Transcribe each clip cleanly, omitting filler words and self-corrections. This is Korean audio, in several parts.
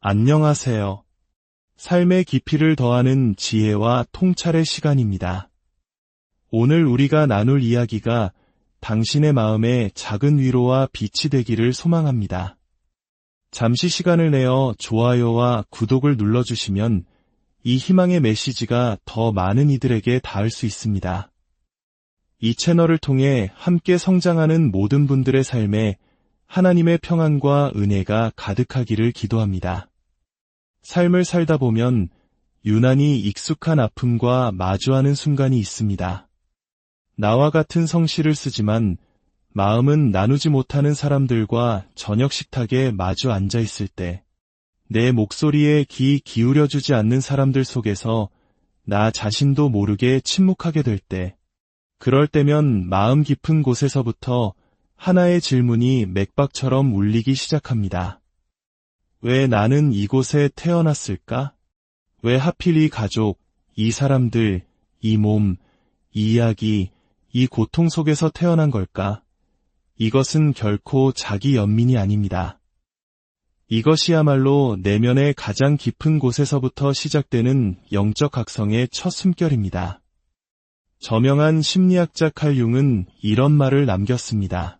안녕하세요. 삶의 깊이를 더하는 지혜와 통찰의 시간입니다. 오늘 우리가 나눌 이야기가 당신의 마음에 작은 위로와 빛이 되기를 소망합니다. 잠시 시간을 내어 좋아요와 구독을 눌러주시면 이 희망의 메시지가 더 많은 이들에게 닿을 수 있습니다. 이 채널을 통해 함께 성장하는 모든 분들의 삶에 하나님의 평안과 은혜가 가득하기를 기도합니다. 삶을 살다 보면 유난히 익숙한 아픔과 마주하는 순간이 있습니다. 나와 같은 성씨를 쓰지만 마음은 나누지 못하는 사람들과 저녁 식탁에 마주 앉아 있을 때, 내 목소리에 귀 기울여주지 않는 사람들 속에서 나 자신도 모르게 침묵하게 될 때, 그럴 때면 마음 깊은 곳에서부터 하나의 질문이 맥박처럼 울리기 시작합니다. 왜 나는 이곳에 태어났을까? 왜 하필 이 가족, 이 사람들, 이 몸, 이 이야기, 이 고통 속에서 태어난 걸까? 이것은 결코 자기 연민이 아닙니다. 이것이야말로 내면의 가장 깊은 곳에서부터 시작되는 영적 각성의 첫 숨결입니다. 저명한 심리학자 칼 융은 이런 말을 남겼습니다.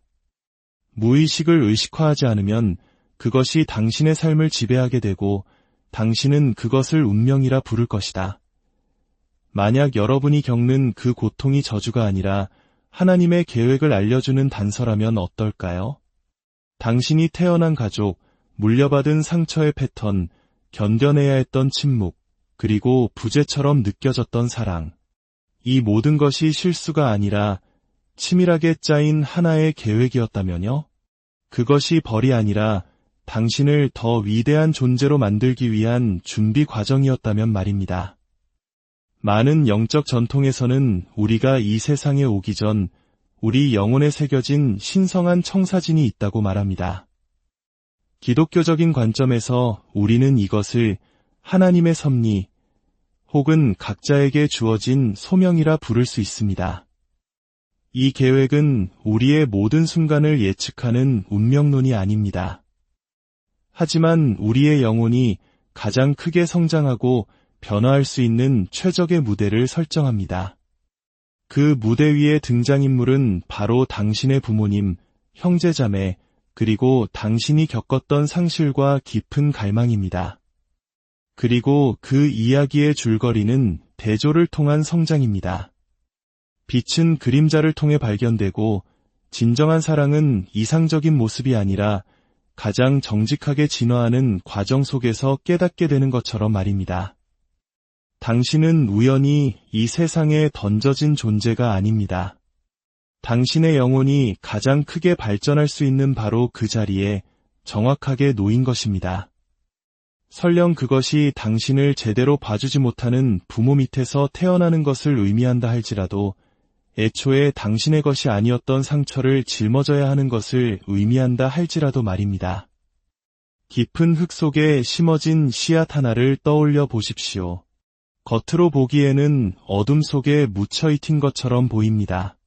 무의식을 의식화하지 않으면 그것이 당신의 삶을 지배하게 되고 당신은 그것을 운명이라 부를 것이다. 만약 여러분이 겪는 그 고통이 저주가 아니라 하나님의 계획을 알려주는 단서라면 어떨까요? 당신이 태어난 가족, 물려받은 상처의 패턴, 견뎌내야 했던 침묵, 그리고 부재처럼 느껴졌던 사랑. 이 모든 것이 실수가 아니라 치밀하게 짜인 하나의 계획이었다면요? 그것이 벌이 아니라 당신을 더 위대한 존재로 만들기 위한 준비 과정이었다면 말입니다. 많은 영적 전통에서는 우리가 이 세상에 오기 전 우리 영혼에 새겨진 신성한 청사진이 있다고 말합니다. 기독교적인 관점에서 우리는 이것을 하나님의 섭리 혹은 각자에게 주어진 소명이라 부를 수 있습니다. 이 계획은 우리의 모든 순간을 예측하는 운명론이 아닙니다. 하지만 우리의 영혼이 가장 크게 성장하고 변화할 수 있는 최적의 무대를 설정합니다. 그 무대 위의 등장인물은 바로 당신의 부모님, 형제자매, 그리고 당신이 겪었던 상실과 깊은 갈망입니다. 그리고 그 이야기의 줄거리는 대조를 통한 성장입니다. 빛은 그림자를 통해 발견되고 진정한 사랑은 이상적인 모습이 아니라 가장 정직하게 진화하는 과정 속에서 깨닫게 되는 것처럼 말입니다. 당신은 우연히 이 세상에 던져진 존재가 아닙니다. 당신의 영혼이 가장 크게 발전할 수 있는 바로 그 자리에 정확하게 놓인 것입니다. 설령 그것이 당신을 제대로 봐주지 못하는 부모 밑에서 태어나는 것을 의미한다 할지라도 애초에 당신의 것이 아니었던 상처를 짊어져야 하는 것을 의미한다 할지라도 말입니다. 깊은 흙 속에 심어진 씨앗 하나를 떠올려 보십시오. 겉으로 보기에는 어둠 속에 묻혀있은 것처럼 보입니다.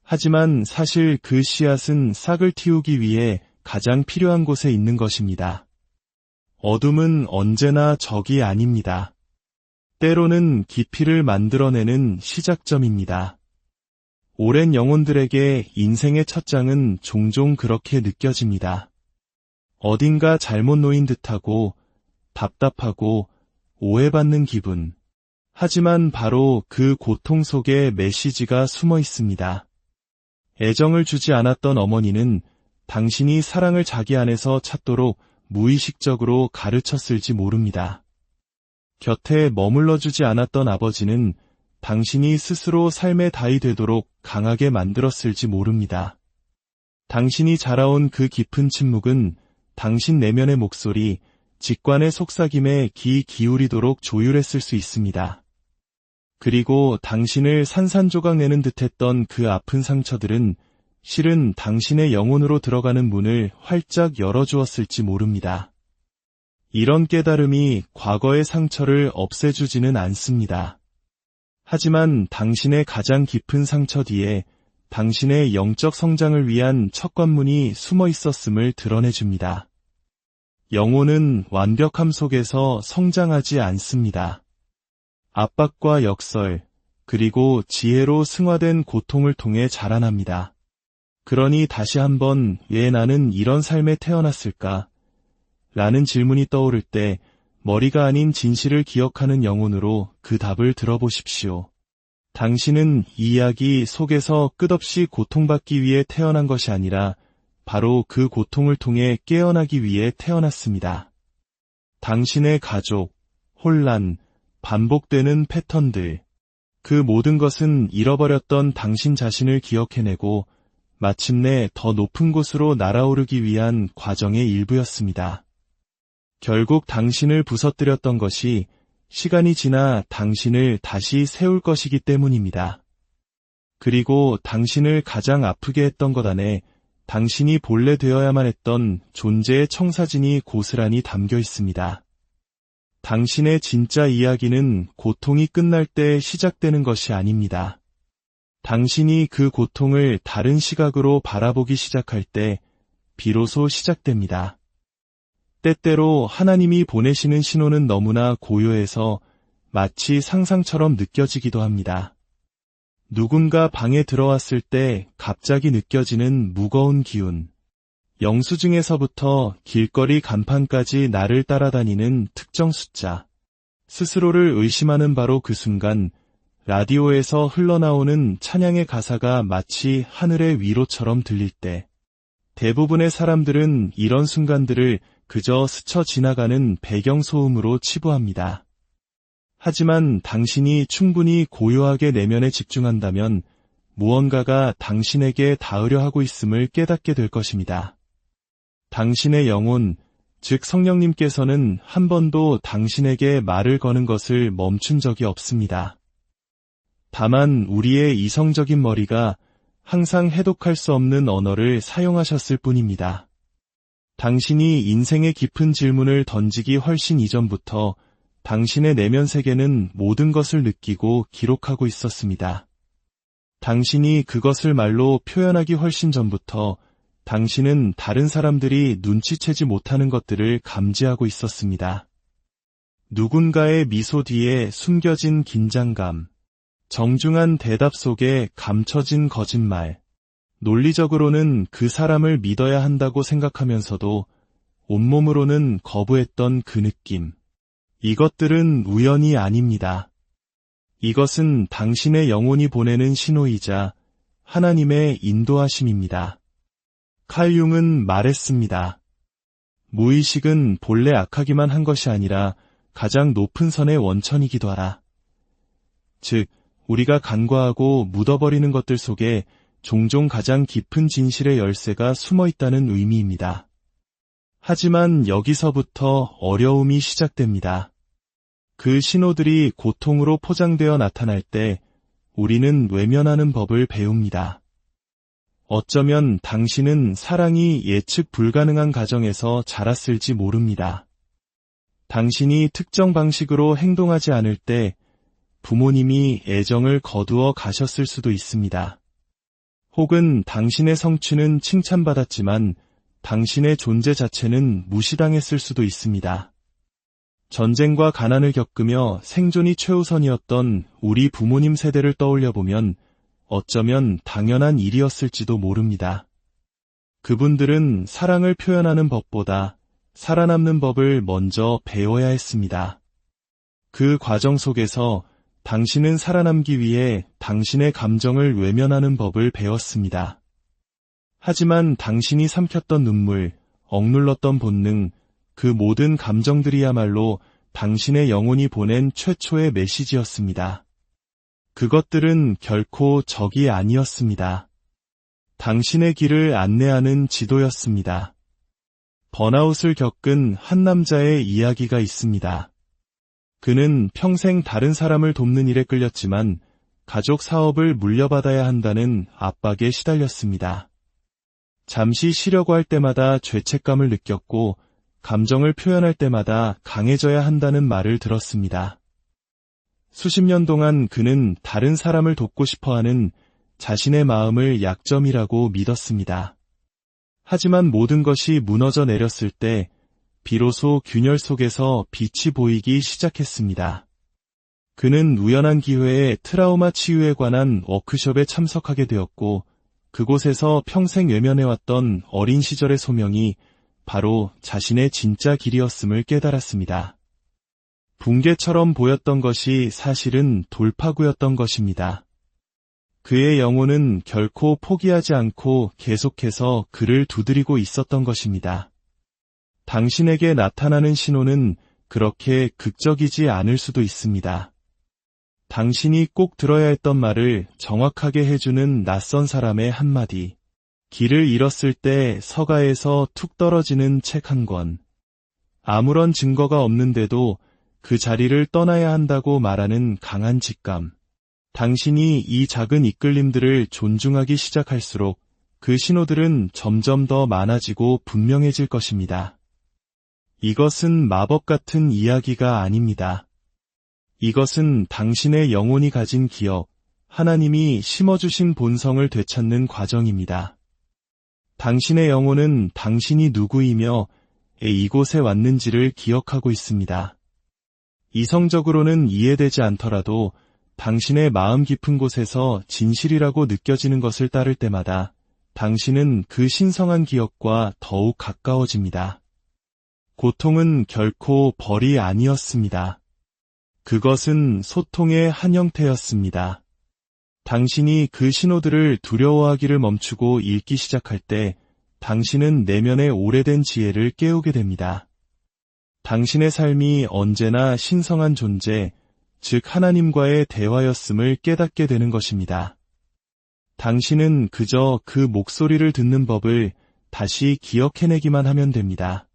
하지만 사실 그 씨앗은 싹을 틔우기 위해 가장 필요한 곳에 있는 것입니다. 어둠은 언제나 적이 아닙니다. 때로는 깊이를 만들어내는 시작점입니다. 오랜 영혼들에게 인생의 첫 장은 종종 그렇게 느껴집니다. 어딘가 잘못 놓인 듯하고 답답하고 오해받는 기분. 하지만 바로 그 고통 속에 메시지가 숨어 있습니다. 애정을 주지 않았던 어머니는 당신이 사랑을 자기 안에서 찾도록 무의식적으로 가르쳤을지 모릅니다. 곁에 머물러주지 않았던 아버지는 당신이 스스로 삶의 다이 되도록 강하게 만들었을지 모릅니다. 당신이 자라온 그 깊은 침묵은 당신 내면의 목소리, 직관의 속삭임에 귀 기울이도록 조율했을 수 있습니다. 그리고 당신을 산산조각 내는 듯했던 그 아픈 상처들은 실은 당신의 영혼으로 들어가는 문을 활짝 열어주었을지 모릅니다. 이런 깨달음이 과거의 상처를 없애주지는 않습니다. 하지만 당신의 가장 깊은 상처 뒤에 당신의 영적 성장을 위한 첫 관문이 숨어 있었음을 드러내줍니다. 영혼은 완벽함 속에서 성장하지 않습니다. 압박과 역설, 그리고 지혜로 승화된 고통을 통해 자라납니다. 그러니 다시 한번 왜 나는 이런 삶에 태어났을까? 라는 질문이 떠오를 때 머리가 아닌 진실을 기억하는 영혼으로 그 답을 들어보십시오. 당신은 이 이야기 속에서 끝없이 고통받기 위해 태어난 것이 아니라 바로 그 고통을 통해 깨어나기 위해 태어났습니다. 당신의 가족, 혼란, 반복되는 패턴들, 그 모든 것은 잃어버렸던 당신 자신을 기억해내고 마침내 더 높은 곳으로 날아오르기 위한 과정의 일부였습니다. 결국 당신을 부서뜨렸던 것이 시간이 지나 당신을 다시 세울 것이기 때문입니다. 그리고 당신을 가장 아프게 했던 것 안에 당신이 본래 되어야만 했던 존재의 청사진이 고스란히 담겨 있습니다. 당신의 진짜 이야기는 고통이 끝날 때 시작되는 것이 아닙니다. 당신이 그 고통을 다른 시각으로 바라보기 시작할 때 비로소 시작됩니다. 때때로 하나님이 보내시는 신호는 너무나 고요해서 마치 상상처럼 느껴지기도 합니다. 누군가 방에 들어왔을 때 갑자기 느껴지는 무거운 기운, 영수증에서부터 길거리 간판까지 나를 따라다니는 특정 숫자, 스스로를 의심하는 바로 그 순간 라디오에서 흘러나오는 찬양의 가사가 마치 하늘의 위로처럼 들릴 때, 대부분의 사람들은 이런 순간들을 그저 스쳐 지나가는 배경소음으로 치부합니다. 하지만 당신이 충분히 고요하게 내면에 집중한다면 무언가가 당신에게 닿으려 하고 있음을 깨닫게 될 것입니다. 당신의 영혼, 즉 성령님께서는 한 번도 당신에게 말을 거는 것을 멈춘 적이 없습니다. 다만 우리의 이성적인 머리가 항상 해독할 수 없는 언어를 사용하셨을 뿐입니다. 당신이 인생의 깊은 질문을 던지기 훨씬 이전부터 당신의 내면 세계는 모든 것을 느끼고 기록하고 있었습니다. 당신이 그것을 말로 표현하기 훨씬 전부터 당신은 다른 사람들이 눈치채지 못하는 것들을 감지하고 있었습니다. 누군가의 미소 뒤에 숨겨진 긴장감, 정중한 대답 속에 감춰진 거짓말, 논리적으로는 그 사람을 믿어야 한다고 생각하면서도 온몸으로는 거부했던 그 느낌. 이것들은 우연이 아닙니다. 이것은 당신의 영혼이 보내는 신호이자 하나님의 인도하심입니다. 칼 융은 말했습니다. 무의식은 본래 악하기만 한 것이 아니라 가장 높은 선의 원천이기도 하라. 즉, 우리가 간과하고 묻어버리는 것들 속에 종종 가장 깊은 진실의 열쇠가 숨어 있다는 의미입니다. 하지만 여기서부터 어려움이 시작됩니다. 그 신호들이 고통으로 포장되어 나타날 때 우리는 외면하는 법을 배웁니다. 어쩌면 당신은 사랑이 예측 불가능한 가정에서 자랐을지 모릅니다. 당신이 특정 방식으로 행동하지 않을 때 부모님이 애정을 거두어 가셨을 수도 있습니다. 혹은 당신의 성취는 칭찬받았지만 당신의 존재 자체는 무시당했을 수도 있습니다. 전쟁과 가난을 겪으며 생존이 최우선이었던 우리 부모님 세대를 떠올려보면 어쩌면 당연한 일이었을지도 모릅니다. 그분들은 사랑을 표현하는 법보다 살아남는 법을 먼저 배워야 했습니다. 그 과정 속에서 당신은 살아남기 위해 당신의 감정을 외면하는 법을 배웠습니다. 하지만 당신이 삼켰던 눈물, 억눌렀던 본능, 그 모든 감정들이야말로 당신의 영혼이 보낸 최초의 메시지였습니다. 그것들은 결코 적이 아니었습니다. 당신의 길을 안내하는 지도였습니다. 번아웃을 겪은 한 남자의 이야기가 있습니다. 그는 평생 다른 사람을 돕는 일에 끌렸지만 가족 사업을 물려받아야 한다는 압박에 시달렸습니다. 잠시 쉬려고 할 때마다 죄책감을 느꼈고 감정을 표현할 때마다 강해져야 한다는 말을 들었습니다. 수십 년 동안 그는 다른 사람을 돕고 싶어하는 자신의 마음을 약점이라고 믿었습니다. 하지만 모든 것이 무너져 내렸을 때 비로소 균열 속에서 빛이 보이기 시작했습니다. 그는 우연한 기회에 트라우마 치유에 관한 워크숍에 참석하게 되었고, 그곳에서 평생 외면해왔던 어린 시절의 소명이 바로 자신의 진짜 길이었음을 깨달았습니다. 붕괴처럼 보였던 것이 사실은 돌파구였던 것입니다. 그의 영혼은 결코 포기하지 않고 계속해서 그를 두드리고 있었던 것입니다. 당신에게 나타나는 신호는 그렇게 극적이지 않을 수도 있습니다. 당신이 꼭 들어야 했던 말을 정확하게 해주는 낯선 사람의 한마디. 길을 잃었을 때 서가에서 툭 떨어지는 책 한 권. 아무런 증거가 없는데도 그 자리를 떠나야 한다고 말하는 강한 직감. 당신이 이 작은 이끌림들을 존중하기 시작할수록 그 신호들은 점점 더 많아지고 분명해질 것입니다. 이것은 마법 같은 이야기가 아닙니다. 이것은 당신의 영혼이 가진 기억, 하나님이 심어주신 본성을 되찾는 과정입니다. 당신의 영혼은 당신이 누구이며 이곳에 왔는지를 기억하고 있습니다. 이성적으로는 이해되지 않더라도 당신의 마음 깊은 곳에서 진실이라고 느껴지는 것을 따를 때마다 당신은 그 신성한 기억과 더욱 가까워집니다. 고통은 결코 벌이 아니었습니다. 그것은 소통의 한 형태였습니다. 당신이 그 신호들을 두려워하기를 멈추고 읽기 시작할 때 당신은 내면의 오래된 지혜를 깨우게 됩니다. 당신의 삶이 언제나 신성한 존재, 즉 하나님과의 대화였음을 깨닫게 되는 것입니다. 당신은 그저 그 목소리를 듣는 법을 다시 기억해내기만 하면 됩니다.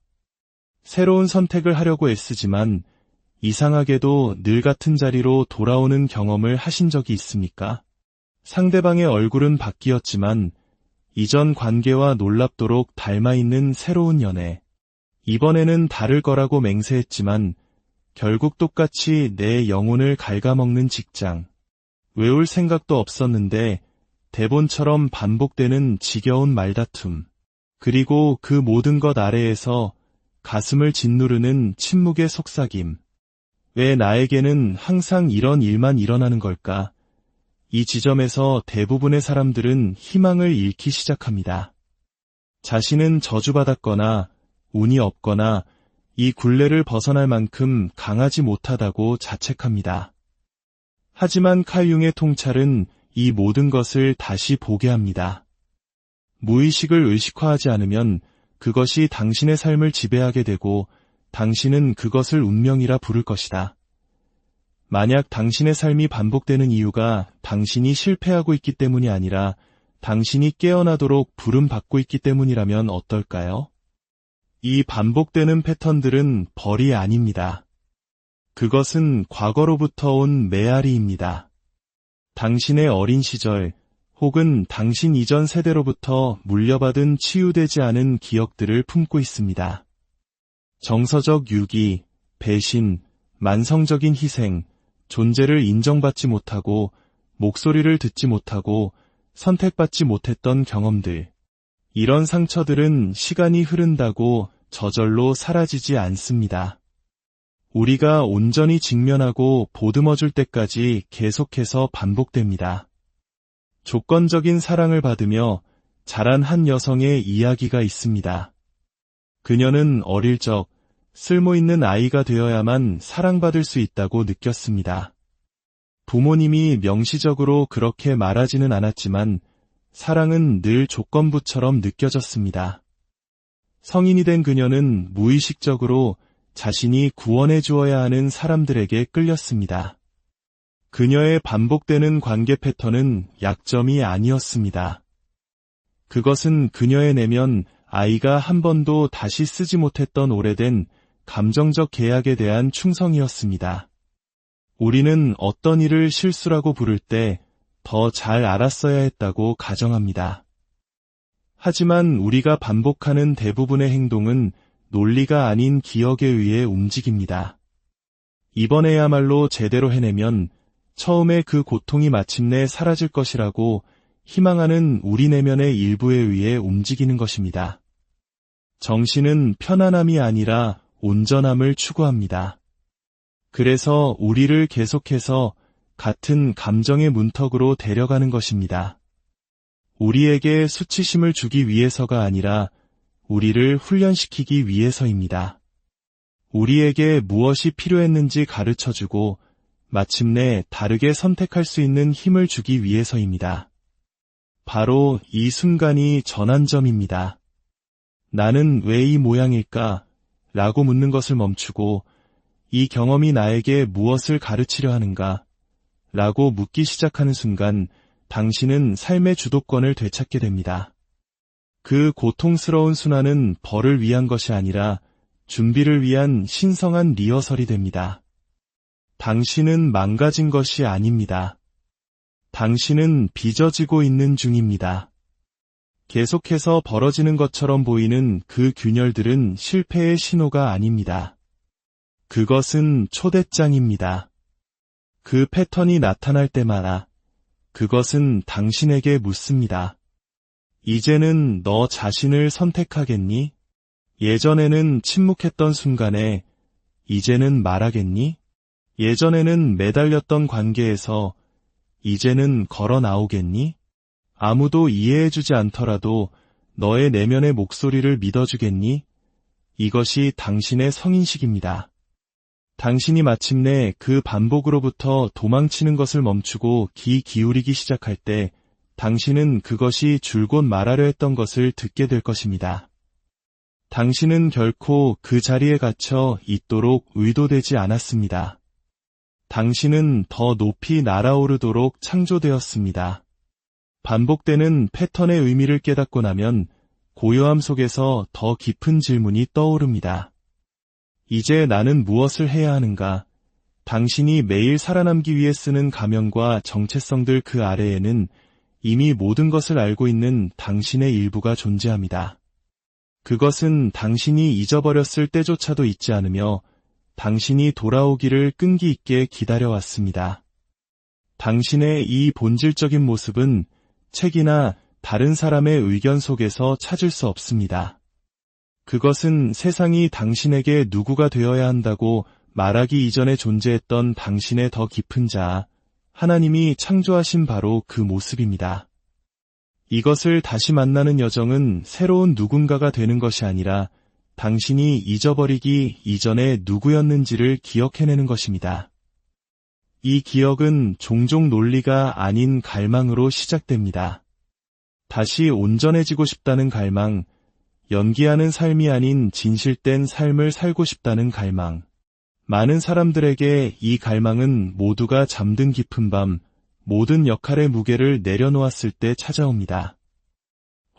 새로운 선택을 하려고 애쓰지만 이상하게도 늘 같은 자리로 돌아오는 경험을 하신 적이 있습니까? 상대방의 얼굴은 바뀌었지만 이전 관계와 놀랍도록 닮아있는 새로운 연애. 이번에는 다를 거라고 맹세했지만 결국 똑같이 내 영혼을 갉아먹는 직장. 외울 생각도 없었는데 대본처럼 반복되는 지겨운 말다툼. 그리고 그 모든 것 아래에서 가슴을 짓누르는 침묵의 속삭임. 왜 나에게는 항상 이런 일만 일어나는 걸까? 이 지점에서 대부분의 사람들은 희망을 잃기 시작합니다. 자신은 저주받았거나 운이 없거나 이 굴레를 벗어날 만큼 강하지 못하다고 자책합니다. 하지만 칼 융의 통찰은 이 모든 것을 다시 보게 합니다. 무의식을 의식화하지 않으면 그것이 당신의 삶을 지배하게 되고 당신은 그것을 운명이라 부를 것이다. 만약 당신의 삶이 반복되는 이유가 당신이 실패하고 있기 때문이 아니라 당신이 깨어나도록 부름받고 있기 때문이라면 어떨까요? 이 반복되는 패턴들은 벌이 아닙니다. 그것은 과거로부터 온 메아리입니다. 당신의 어린 시절 혹은 당신 이전 세대로부터 물려받은 치유되지 않은 기억들을 품고 있습니다. 정서적 유기, 배신, 만성적인 희생, 존재를 인정받지 못하고 목소리를 듣지 못하고 선택받지 못했던 경험들. 이런 상처들은 시간이 흐른다고 저절로 사라지지 않습니다. 우리가 온전히 직면하고 보듬어줄 때까지 계속해서 반복됩니다. 조건적인 사랑을 받으며 자란 한 여성의 이야기가 있습니다. 그녀는 어릴 적 쓸모있는 아이가 되어야만 사랑받을 수 있다고 느꼈습니다. 부모님이 명시적으로 그렇게 말하지는 않았지만 사랑은 늘 조건부처럼 느껴졌습니다. 성인이 된 그녀는 무의식적으로 자신이 구원해 주어야 하는 사람들에게 끌렸습니다. 그녀의 반복되는 관계 패턴은 약점이 아니었습니다. 그것은 그녀의 내면 아이가 한 번도 다시 쓰지 못했던 오래된 감정적 계약에 대한 충성이었습니다. 우리는 어떤 일을 실수라고 부를 때 더 잘 알았어야 했다고 가정합니다. 하지만 우리가 반복하는 대부분의 행동은 논리가 아닌 기억에 의해 움직입니다. 이번에야말로 제대로 해내면 처음에 그 고통이 마침내 사라질 것이라고 희망하는 우리 내면의 일부에 의해 움직이는 것입니다. 정신은 편안함이 아니라 온전함을 추구합니다. 그래서 우리를 계속해서 같은 감정의 문턱으로 데려가는 것입니다. 우리에게 수치심을 주기 위해서가 아니라 우리를 훈련시키기 위해서입니다. 우리에게 무엇이 필요했는지 가르쳐주고 마침내 다르게 선택할 수 있는 힘을 주기 위해서입니다. 바로 이 순간이 전환점입니다. 나는 왜 이 모양일까? 라고 묻는 것을 멈추고 이 경험이 나에게 무엇을 가르치려 하는가? 라고 묻기 시작하는 순간 당신은 삶의 주도권을 되찾게 됩니다. 그 고통스러운 순환은 벌을 위한 것이 아니라 준비를 위한 신성한 리허설이 됩니다. 당신은 망가진 것이 아닙니다. 당신은 빚어지고 있는 중입니다. 계속해서 벌어지는 것처럼 보이는 그 균열들은 실패의 신호가 아닙니다. 그것은 초대장입니다. 그 패턴이 나타날 때마다 그것은 당신에게 묻습니다. 이제는 너 자신을 선택하겠니? 예전에는 침묵했던 순간에 이제는 말하겠니? 예전에는 매달렸던 관계에서 이제는 걸어 나오겠니? 아무도 이해해주지 않더라도 너의 내면의 목소리를 믿어주겠니? 이것이 당신의 성인식입니다. 당신이 마침내 그 반복으로부터 도망치는 것을 멈추고 귀 기울이기 시작할 때 당신은 그것이 줄곧 말하려 했던 것을 듣게 될 것입니다. 당신은 결코 그 자리에 갇혀 있도록 의도되지 않았습니다. 당신은 더 높이 날아오르도록 창조되었습니다. 반복되는 패턴의 의미를 깨닫고 나면 고요함 속에서 더 깊은 질문이 떠오릅니다. 이제 나는 무엇을 해야 하는가? 당신이 매일 살아남기 위해 쓰는 가명과 정체성들 그 아래에는 이미 모든 것을 알고 있는 당신의 일부가 존재합니다. 그것은 당신이 잊어버렸을 때조차도 잊지 않으며 당신이 돌아오기를 끈기 있게 기다려왔습니다. 당신의 이 본질적인 모습은 책이나 다른 사람의 의견 속에서 찾을 수 없습니다. 그것은 세상이 당신에게 누구가 되어야 한다고 말하기 이전에 존재했던 당신의 더 깊은 자아, 하나님이 창조하신 바로 그 모습입니다. 이것을 다시 만나는 여정은 새로운 누군가가 되는 것이 아니라 당신이 잊어버리기 이전에 누구였는지를 기억해내는 것입니다. 이 기억은 종종 논리가 아닌 갈망으로 시작됩니다. 다시 온전해지고 싶다는 갈망, 연기하는 삶이 아닌 진실된 삶을 살고 싶다는 갈망. 많은 사람들에게 이 갈망은 모두가 잠든 깊은 밤, 모든 역할의 무게를 내려놓았을 때 찾아옵니다.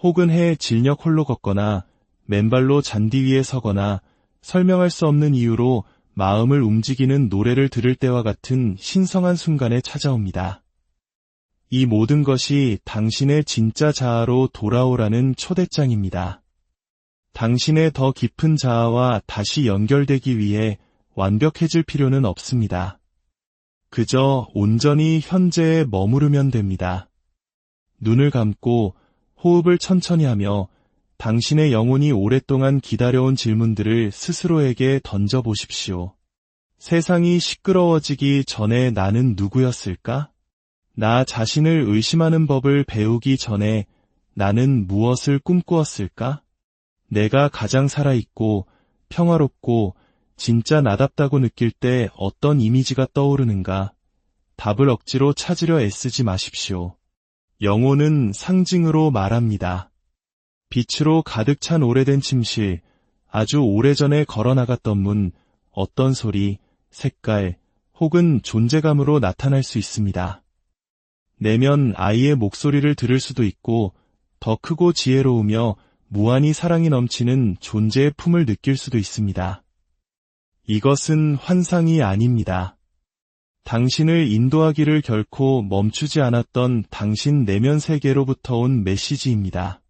혹은 해 진력 홀로 걷거나 맨발로 잔디 위에 서거나 설명할 수 없는 이유로 마음을 움직이는 노래를 들을 때와 같은 신성한 순간에 찾아옵니다. 이 모든 것이 당신의 진짜 자아로 돌아오라는 초대장입니다. 당신의 더 깊은 자아와 다시 연결되기 위해 완벽해질 필요는 없습니다. 그저 온전히 현재에 머무르면 됩니다. 눈을 감고 호흡을 천천히 하며 당신의 영혼이 오랫동안 기다려온 질문들을 스스로에게 던져보십시오. 세상이 시끄러워지기 전에 나는 누구였을까? 나 자신을 의심하는 법을 배우기 전에 나는 무엇을 꿈꾸었을까? 내가 가장 살아있고 평화롭고 진짜 나답다고 느낄 때 어떤 이미지가 떠오르는가? 답을 억지로 찾으려 애쓰지 마십시오. 영혼은 상징으로 말합니다. 빛으로 가득 찬 오래된 침실, 아주 오래전에 걸어나갔던 문, 어떤 소리, 색깔, 혹은 존재감으로 나타날 수 있습니다. 내면 아이의 목소리를 들을 수도 있고 더 크고 지혜로우며 무한히 사랑이 넘치는 존재의 품을 느낄 수도 있습니다. 이것은 환상이 아닙니다. 당신을 인도하기를 결코 멈추지 않았던 당신 내면 세계로부터 온 메시지입니다.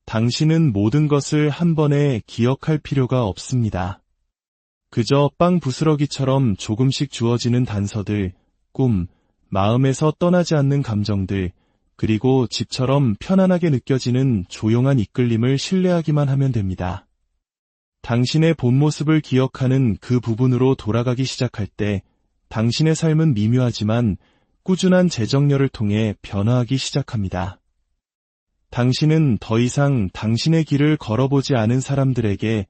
당신은 모든 것을 한 번에 기억할 필요가 없습니다. 그저 빵 부스러기처럼 조금씩 주어지는 단서들, 꿈, 마음에서 떠나지 않는 감정들, 그리고 집처럼 편안하게 느껴지는 조용한 이끌림을 신뢰하기만 하면 됩니다. 당신의 본 모습을 기억하는 그 부분으로 돌아가기 시작할 때 당신의 삶은 미묘하지만 꾸준한 재정렬을 통해 변화하기 시작합니다. 당신은 더 이상 당신의 길을 걸어보지 않은 사람들에게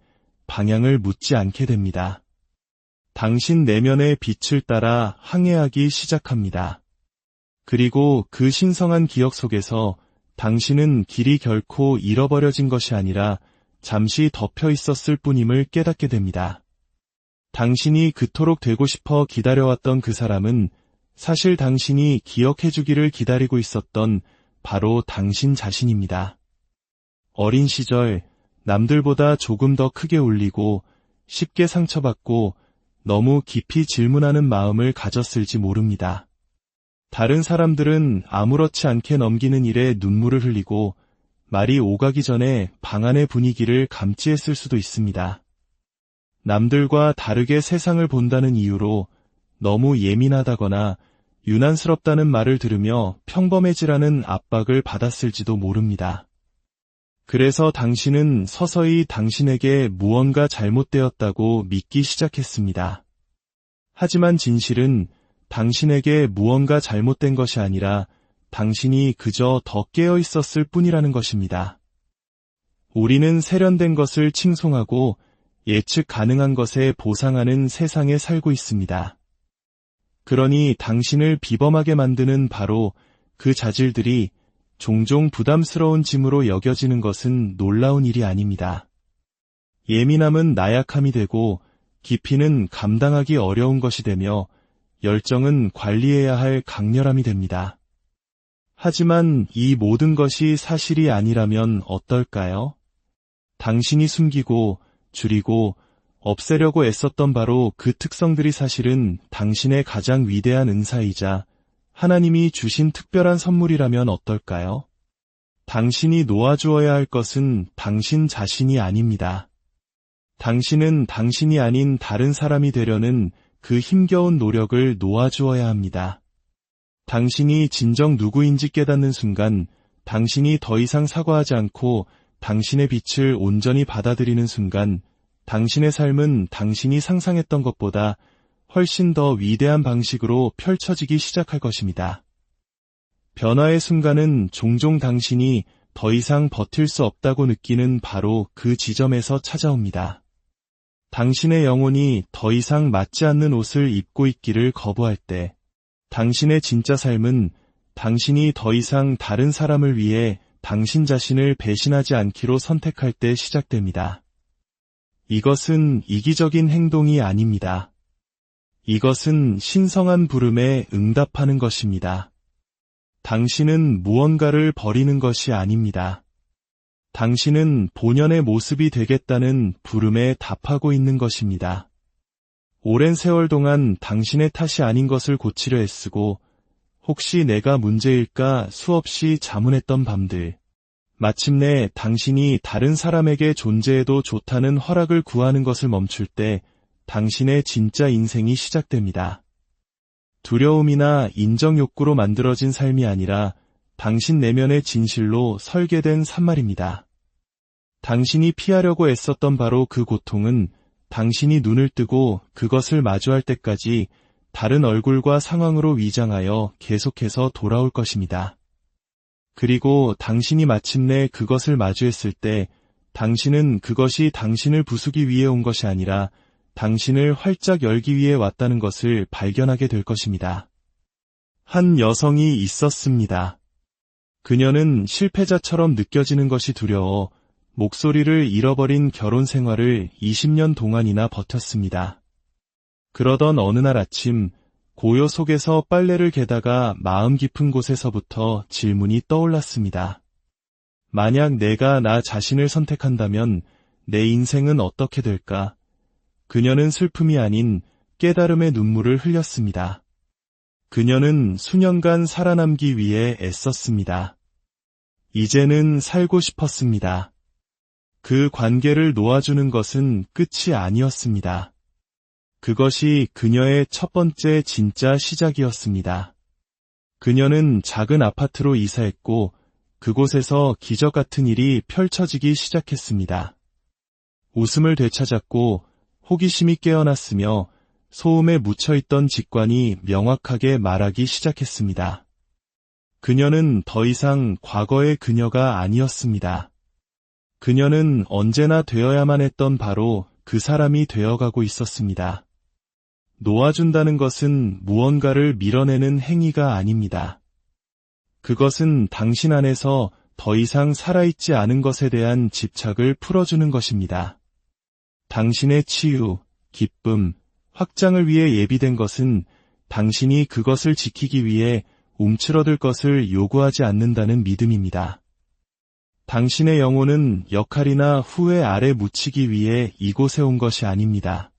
방향을 묻지 않게 됩니다. 당신 내면의 빛을 따라 항해하기 시작합니다. 그리고 그 신성한 기억 속에서 당신은 길이 결코 잃어버려진 것이 아니라 잠시 덮여 있었을 뿐임을 깨닫게 됩니다. 당신이 그토록 되고 싶어 기다려왔던 그 사람은 사실 당신이 기억해주기를 기다리고 있었던 바로 당신 자신입니다. 어린 시절 남들보다 조금 더 크게 울리고 쉽게 상처받고 너무 깊이 질문하는 마음을 가졌을지 모릅니다. 다른 사람들은 아무렇지 않게 넘기는 일에 눈물을 흘리고 말이 오가기 전에 방 안의 분위기를 감지했을 수도 있습니다. 남들과 다르게 세상을 본다는 이유로 너무 예민하다거나 유난스럽다는 말을 들으며 평범해지라는 압박을 받았을지도 모릅니다. 그래서 당신은 서서히 당신에게 무언가 잘못되었다고 믿기 시작했습니다. 하지만 진실은 당신에게 무언가 잘못된 것이 아니라 당신이 그저 더 깨어 있었을 뿐이라는 것입니다. 우리는 세련된 것을 칭송하고 예측 가능한 것에 보상하는 세상에 살고 있습니다. 그러니 당신을 비범하게 만드는 바로 그 자질들이 종종 부담스러운 짐으로 여겨지는 것은 놀라운 일이 아닙니다. 예민함은 나약함이 되고 깊이는 감당하기 어려운 것이 되며 열정은 관리해야 할 강렬함이 됩니다. 하지만 이 모든 것이 사실이 아니라면 어떨까요? 당신이 숨기고 줄이고 없애려고 애썼던 바로 그 특성들이 사실은 당신의 가장 위대한 은사이자 하나님이 주신 특별한 선물이라면 어떨까요? 당신이 놓아주어야 할 것은 당신 자신이 아닙니다. 당신은 당신이 아닌 다른 사람이 되려는 그 힘겨운 노력을 놓아주어야 합니다. 당신이 진정 누구인지 깨닫는 순간, 당신이 더 이상 사과하지 않고 당신의 빛을 온전히 받아들이는 순간, 당신의 삶은 당신이 상상했던 것보다 훨씬 더 위대한 방식으로 펼쳐지기 시작할 것입니다. 변화의 순간은 종종 당신이 더 이상 버틸 수 없다고 느끼는 바로 그 지점에서 찾아옵니다. 당신의 영혼이 더 이상 맞지 않는 옷을 입고 있기를 거부할 때, 당신의 진짜 삶은 당신이 더 이상 다른 사람을 위해 당신 자신을 배신하지 않기로 선택할 때 시작됩니다. 이것은 이기적인 행동이 아닙니다. 이것은 신성한 부름에 응답하는 것입니다. 당신은 무언가를 버리는 것이 아닙니다. 당신은 본연의 모습이 되겠다는 부름에 답하고 있는 것입니다. 오랜 세월 동안 당신의 탓이 아닌 것을 고치려 애쓰고 혹시 내가 문제일까 수없이 자문했던 밤들, 마침내 당신이 다른 사람에게 존재해도 좋다는 허락을 구하는 것을 멈출 때 당신의 진짜 인생이 시작됩니다. 두려움이나 인정 욕구로 만들어진 삶이 아니라 당신 내면의 진실로 설계된 산말입니다. 당신이 피하려고 애썼던 바로 그 고통은 당신이 눈을 뜨고 그것을 마주할 때까지 다른 얼굴과 상황으로 위장하여 계속해서 돌아올 것입니다. 그리고 당신이 마침내 그것을 마주했을 때 당신은 그것이 당신을 부수기 위해 온 것이 아니라 당신을 활짝 열기 위해 왔다는 것을 발견하게 될 것입니다. 한 여성이 있었습니다. 그녀는 실패자처럼 느껴지는 것이 두려워 목소리를 잃어버린 결혼 생활을 20년 동안이나 버텼습니다. 그러던 어느 날 아침, 고요 속에서 빨래를 개다가 마음 깊은 곳에서부터 질문이 떠올랐습니다. 만약 내가 나 자신을 선택한다면 내 인생은 어떻게 될까? 그녀는 슬픔이 아닌 깨달음의 눈물을 흘렸습니다. 그녀는 수년간 살아남기 위해 애썼습니다. 이제는 살고 싶었습니다. 그 관계를 놓아주는 것은 끝이 아니었습니다. 그것이 그녀의 첫 번째 진짜 시작이었습니다. 그녀는 작은 아파트로 이사했고 그곳에서 기적 같은 일이 펼쳐지기 시작했습니다. 웃음을 되찾았고 호기심이 깨어났으며 소음에 묻혀있던 직관이 명확하게 말하기 시작했습니다. 그녀는 더 이상 과거의 그녀가 아니었습니다. 그녀는 언제나 되어야만 했던 바로 그 사람이 되어가고 있었습니다. 놓아준다는 것은 무언가를 밀어내는 행위가 아닙니다. 그것은 당신 안에서 더 이상 살아있지 않은 것에 대한 집착을 풀어주는 것입니다. 당신의 치유, 기쁨, 확장을 위해 예비된 것은 당신이 그것을 지키기 위해 움츠러들 것을 요구하지 않는다는 믿음입니다. 당신의 영혼은 역할이나 후회 아래 묻히기 위해 이곳에 온 것이 아닙니다.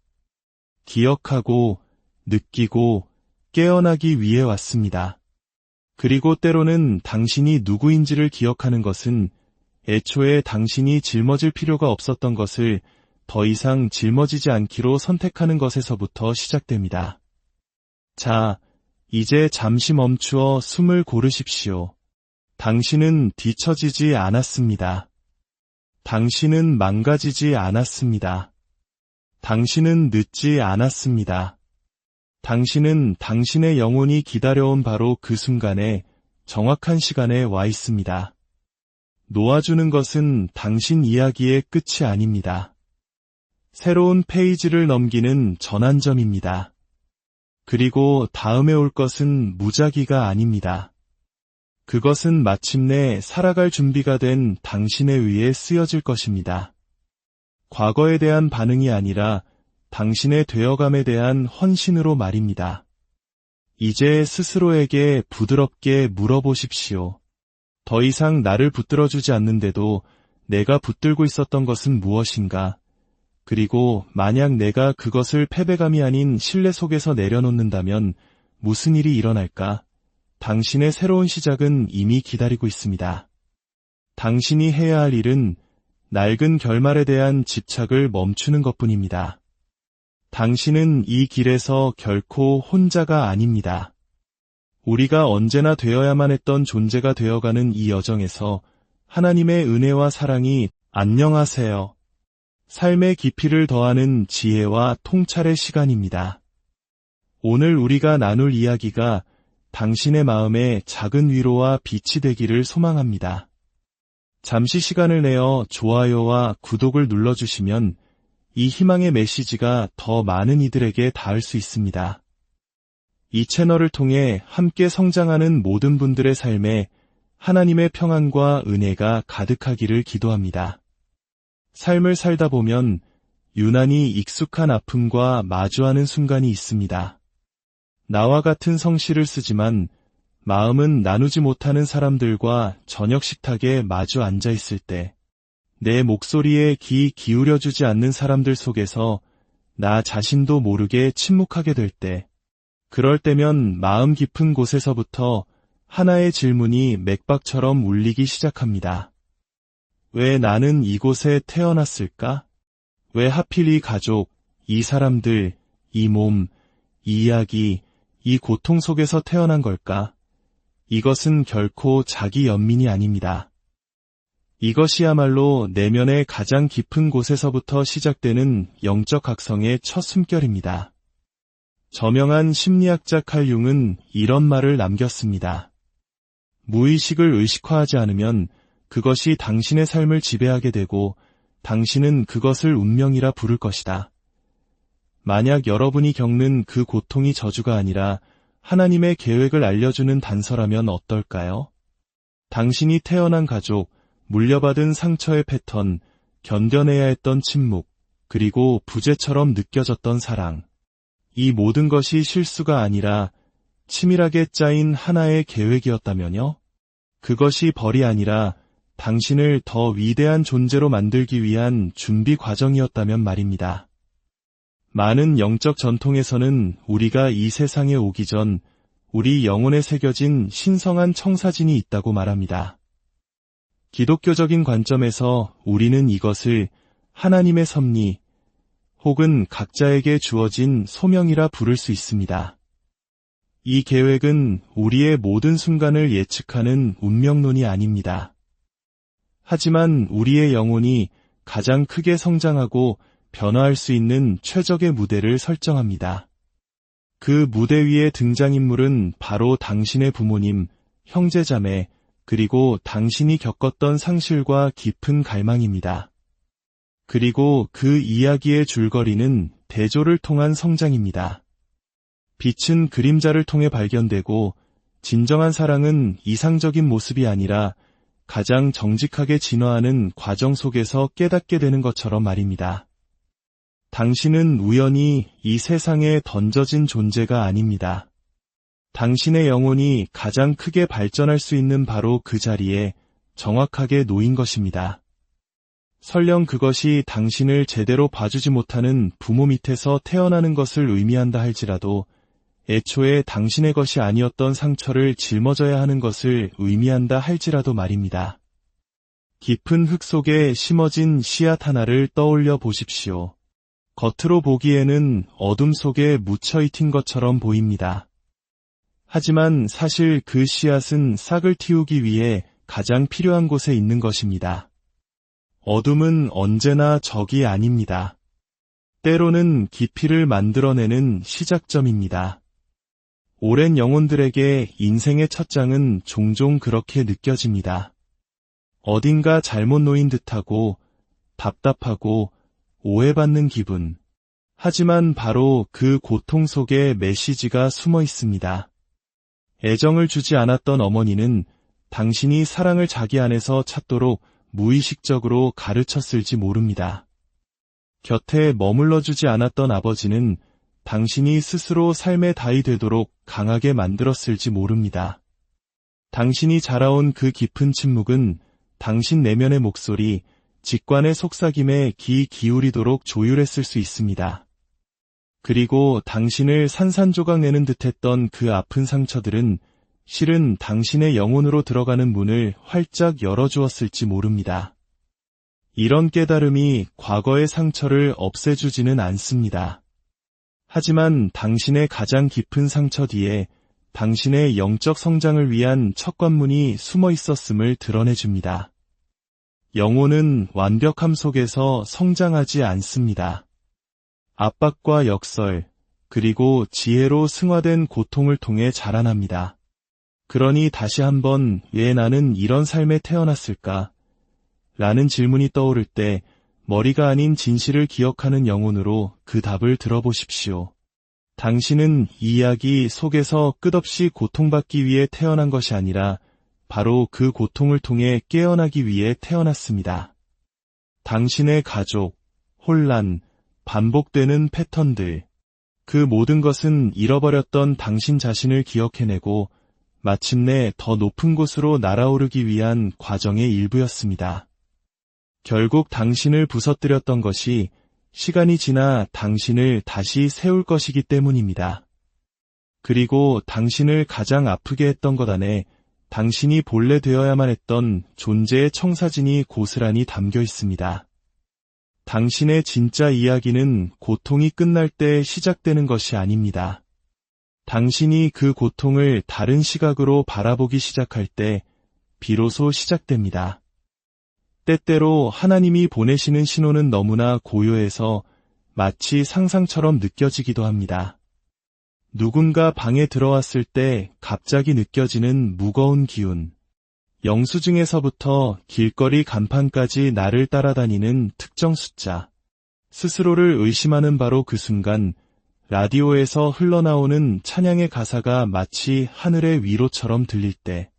기억하고, 느끼고, 깨어나기 위해 왔습니다. 그리고 때로는 당신이 누구인지를 기억하는 것은 애초에 당신이 짊어질 필요가 없었던 것을 더 이상 짊어지지 않기로 선택하는 것에서부터 시작됩니다. 자, 이제 잠시 멈추어 숨을 고르십시오. 당신은 뒤처지지 않았습니다. 당신은 망가지지 않았습니다. 당신은 늦지 않았습니다. 당신은 당신의 영혼이 기다려온 바로 그 순간에 정확한 시간에 와 있습니다. 놓아주는 것은 당신 이야기의 끝이 아닙니다. 새로운 페이지를 넘기는 전환점입니다. 그리고 다음에 올 것은 무작위가 아닙니다. 그것은 마침내 살아갈 준비가 된 당신에 의해 쓰여질 것입니다. 과거에 대한 반응이 아니라 당신의 되어감에 대한 헌신으로 말입니다. 이제 스스로에게 부드럽게 물어보십시오. 더 이상 나를 붙들어주지 않는데도 내가 붙들고 있었던 것은 무엇인가? 그리고 만약 내가 그것을 패배감이 아닌 신뢰 속에서 내려놓는다면 무슨 일이 일어날까? 당신의 새로운 시작은 이미 기다리고 있습니다. 당신이 해야 할 일은 낡은 결말에 대한 집착을 멈추는 것뿐입니다. 당신은 이 길에서 결코 혼자가 아닙니다. 우리가 언제나 되어야만 했던 존재가 되어가는 이 여정에서 하나님의 은혜와 사랑이 안녕하세요. 삶의 깊이를 더하는 지혜와 통찰의 시간입니다. 오늘 우리가 나눌 이야기가 당신의 마음에 작은 위로와 빛이 되기를 소망합니다. 잠시 시간을 내어 좋아요와 구독을 눌러주시면 이 희망의 메시지가 더 많은 이들에게 닿을 수 있습니다. 이 채널을 통해 함께 성장하는 모든 분들의 삶에 하나님의 평안과 은혜가 가득하기를 기도합니다. 삶을 살다 보면 유난히 익숙한 아픔과 마주하는 순간이 있습니다. 나와 같은 성씨를 쓰지만 마음은 나누지 못하는 사람들과 저녁 식탁에 마주 앉아 있을 때, 내 목소리에 귀 기울여주지 않는 사람들 속에서 나 자신도 모르게 침묵하게 될 때, 그럴 때면 마음 깊은 곳에서부터 하나의 질문이 맥박처럼 울리기 시작합니다. 왜 나는 이곳에 태어났을까? 왜 하필 이 가족, 이 사람들, 이 몸, 이 이야기, 이 고통 속에서 태어난 걸까? 이것은 결코 자기 연민이 아닙니다. 이것이야말로 내면의 가장 깊은 곳에서부터 시작되는 영적 각성의 첫 숨결입니다. 저명한 심리학자 칼 융은 이런 말을 남겼습니다. 무의식을 의식화하지 않으면 그것이 당신의 삶을 지배하게 되고 당신은 그것을 운명이라 부를 것이다. 만약 여러분이 겪는 그 고통이 저주가 아니라 하나님의 계획을 알려주는 단서라면 어떨까요? 당신이 태어난 가족, 물려받은 상처의 패턴, 견뎌내야 했던 침묵, 그리고 부재처럼 느껴졌던 사랑. 이 모든 것이 실수가 아니라 치밀하게 짜인 하나의 계획이었다면요? 그것이 벌이 아니라 당신을 더 위대한 존재로 만들기 위한 준비 과정이었다면 말입니다. 많은 영적 전통에서는 우리가 이 세상에 오기 전 우리 영혼에 새겨진 신성한 청사진이 있다고 말합니다. 기독교적인 관점에서 우리는 이것을 하나님의 섭리 혹은 각자에게 주어진 소명이라 부를 수 있습니다. 이 계획은 우리의 모든 순간을 예측하는 운명론이 아닙니다. 하지만 우리의 영혼이 가장 크게 성장하고 변화할 수 있는 최적의 무대를 설정합니다. 그 무대 위의 등장인물은 바로 당신의 부모님, 형제자매, 그리고 당신이 겪었던 상실과 깊은 갈망입니다. 그리고 그 이야기의 줄거리는 대조를 통한 성장입니다. 빛은 그림자를 통해 발견되고 진정한 사랑은 이상적인 모습이 아니라 가장 정직하게 진화하는 과정 속에서 깨닫게 되는 것처럼 말입니다. 당신은 우연히 이 세상에 던져진 존재가 아닙니다. 당신의 영혼이 가장 크게 발전할 수 있는 바로 그 자리에 정확하게 놓인 것입니다. 설령 그것이 당신을 제대로 봐주지 못하는 부모 밑에서 태어나는 것을 의미한다 할지라도 애초에 당신의 것이 아니었던 상처를 짊어져야 하는 것을 의미한다 할지라도 말입니다. 깊은 흙 속에 심어진 씨앗 하나를 떠올려 보십시오. 겉으로 보기에는 어둠 속에 묻혀있은 것처럼 보입니다. 하지만 사실 그 씨앗은 싹을 틔우기 위해 가장 필요한 곳에 있는 것입니다. 어둠은 언제나 적이 아닙니다. 때로는 깊이를 만들어내는 시작점입니다. 오랜 영혼들에게 인생의 첫 장은 종종 그렇게 느껴집니다. 어딘가 잘못 놓인 듯하고 답답하고 오해받는 기분. 하지만 바로 그 고통 속에 메시지가 숨어 있습니다. 애정을 주지 않았던 어머니는 당신이 사랑을 자기 안에서 찾도록 무의식적으로 가르쳤을지 모릅니다. 곁에 머물러주지 않았던 아버지는 당신이 스스로 삶의 다이 되도록 강하게 만들었을지 모릅니다. 당신이 자라온 그 깊은 침묵은 당신 내면의 목소리, 직관의 속삭임에 귀 기울이도록 조율했을 수 있습니다. 그리고 당신을 산산조각 내는 듯했던 그 아픈 상처들은 실은 당신의 영혼으로 들어가는 문을 활짝 열어주었을지 모릅니다. 이런 깨달음이 과거의 상처를 없애주지는 않습니다. 하지만 당신의 가장 깊은 상처 뒤에 당신의 영적 성장을 위한 첫 관문이 숨어 있었음을 드러내줍니다. 영혼은 완벽함 속에서 성장하지 않습니다. 압박과 역설, 그리고 지혜로 승화된 고통을 통해 자라납니다. 그러니 다시 한번 왜 나는 이런 삶에 태어났을까? 라는 질문이 떠오를 때 머리가 아닌 진실을 기억하는 영혼으로 그 답을 들어보십시오. 당신은 이 이야기 속에서 끝없이 고통받기 위해 태어난 것이 아니라 바로 그 고통을 통해 깨어나기 위해 태어났습니다. 당신의 가족, 혼란, 반복되는 패턴들, 그 모든 것은 잃어버렸던 당신 자신을 기억해내고 마침내 더 높은 곳으로 날아오르기 위한 과정의 일부였습니다. 결국 당신을 부서뜨렸던 것이 시간이 지나 당신을 다시 세울 것이기 때문입니다. 그리고 당신을 가장 아프게 했던 것 안에 당신이 본래 되어야만 했던 존재의 청사진이 고스란히 담겨 있습니다. 당신의 진짜 이야기는 고통이 끝날 때 시작되는 것이 아닙니다. 당신이 그 고통을 다른 시각으로 바라보기 시작할 때 비로소 시작됩니다. 때때로 하나님이 보내시는 신호는 너무나 고요해서 마치 상상처럼 느껴지기도 합니다. 누군가 방에 들어왔을 때 갑자기 느껴지는 무거운 기운, 영수증에서부터 길거리 간판까지 나를 따라다니는 특정 숫자, 스스로를 의심하는 바로 그 순간 라디오에서 흘러나오는 찬양의 가사가 마치 하늘의 위로처럼 들릴 때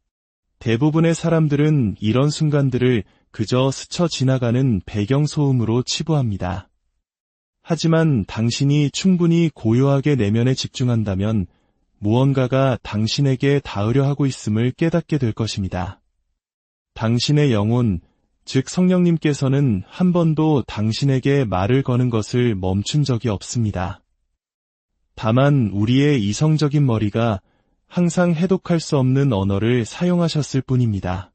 대부분의 사람들은 이런 순간들을 그저 스쳐 지나가는 배경소음으로 치부합니다. 하지만 당신이 충분히 고요하게 내면에 집중한다면 무언가가 당신에게 닿으려 하고 있음을 깨닫게 될 것입니다. 당신의 영혼, 즉 성령님께서는 한 번도 당신에게 말을 거는 것을 멈춘 적이 없습니다. 다만 우리의 이성적인 머리가 항상 해독할 수 없는 언어를 사용하셨을 뿐입니다.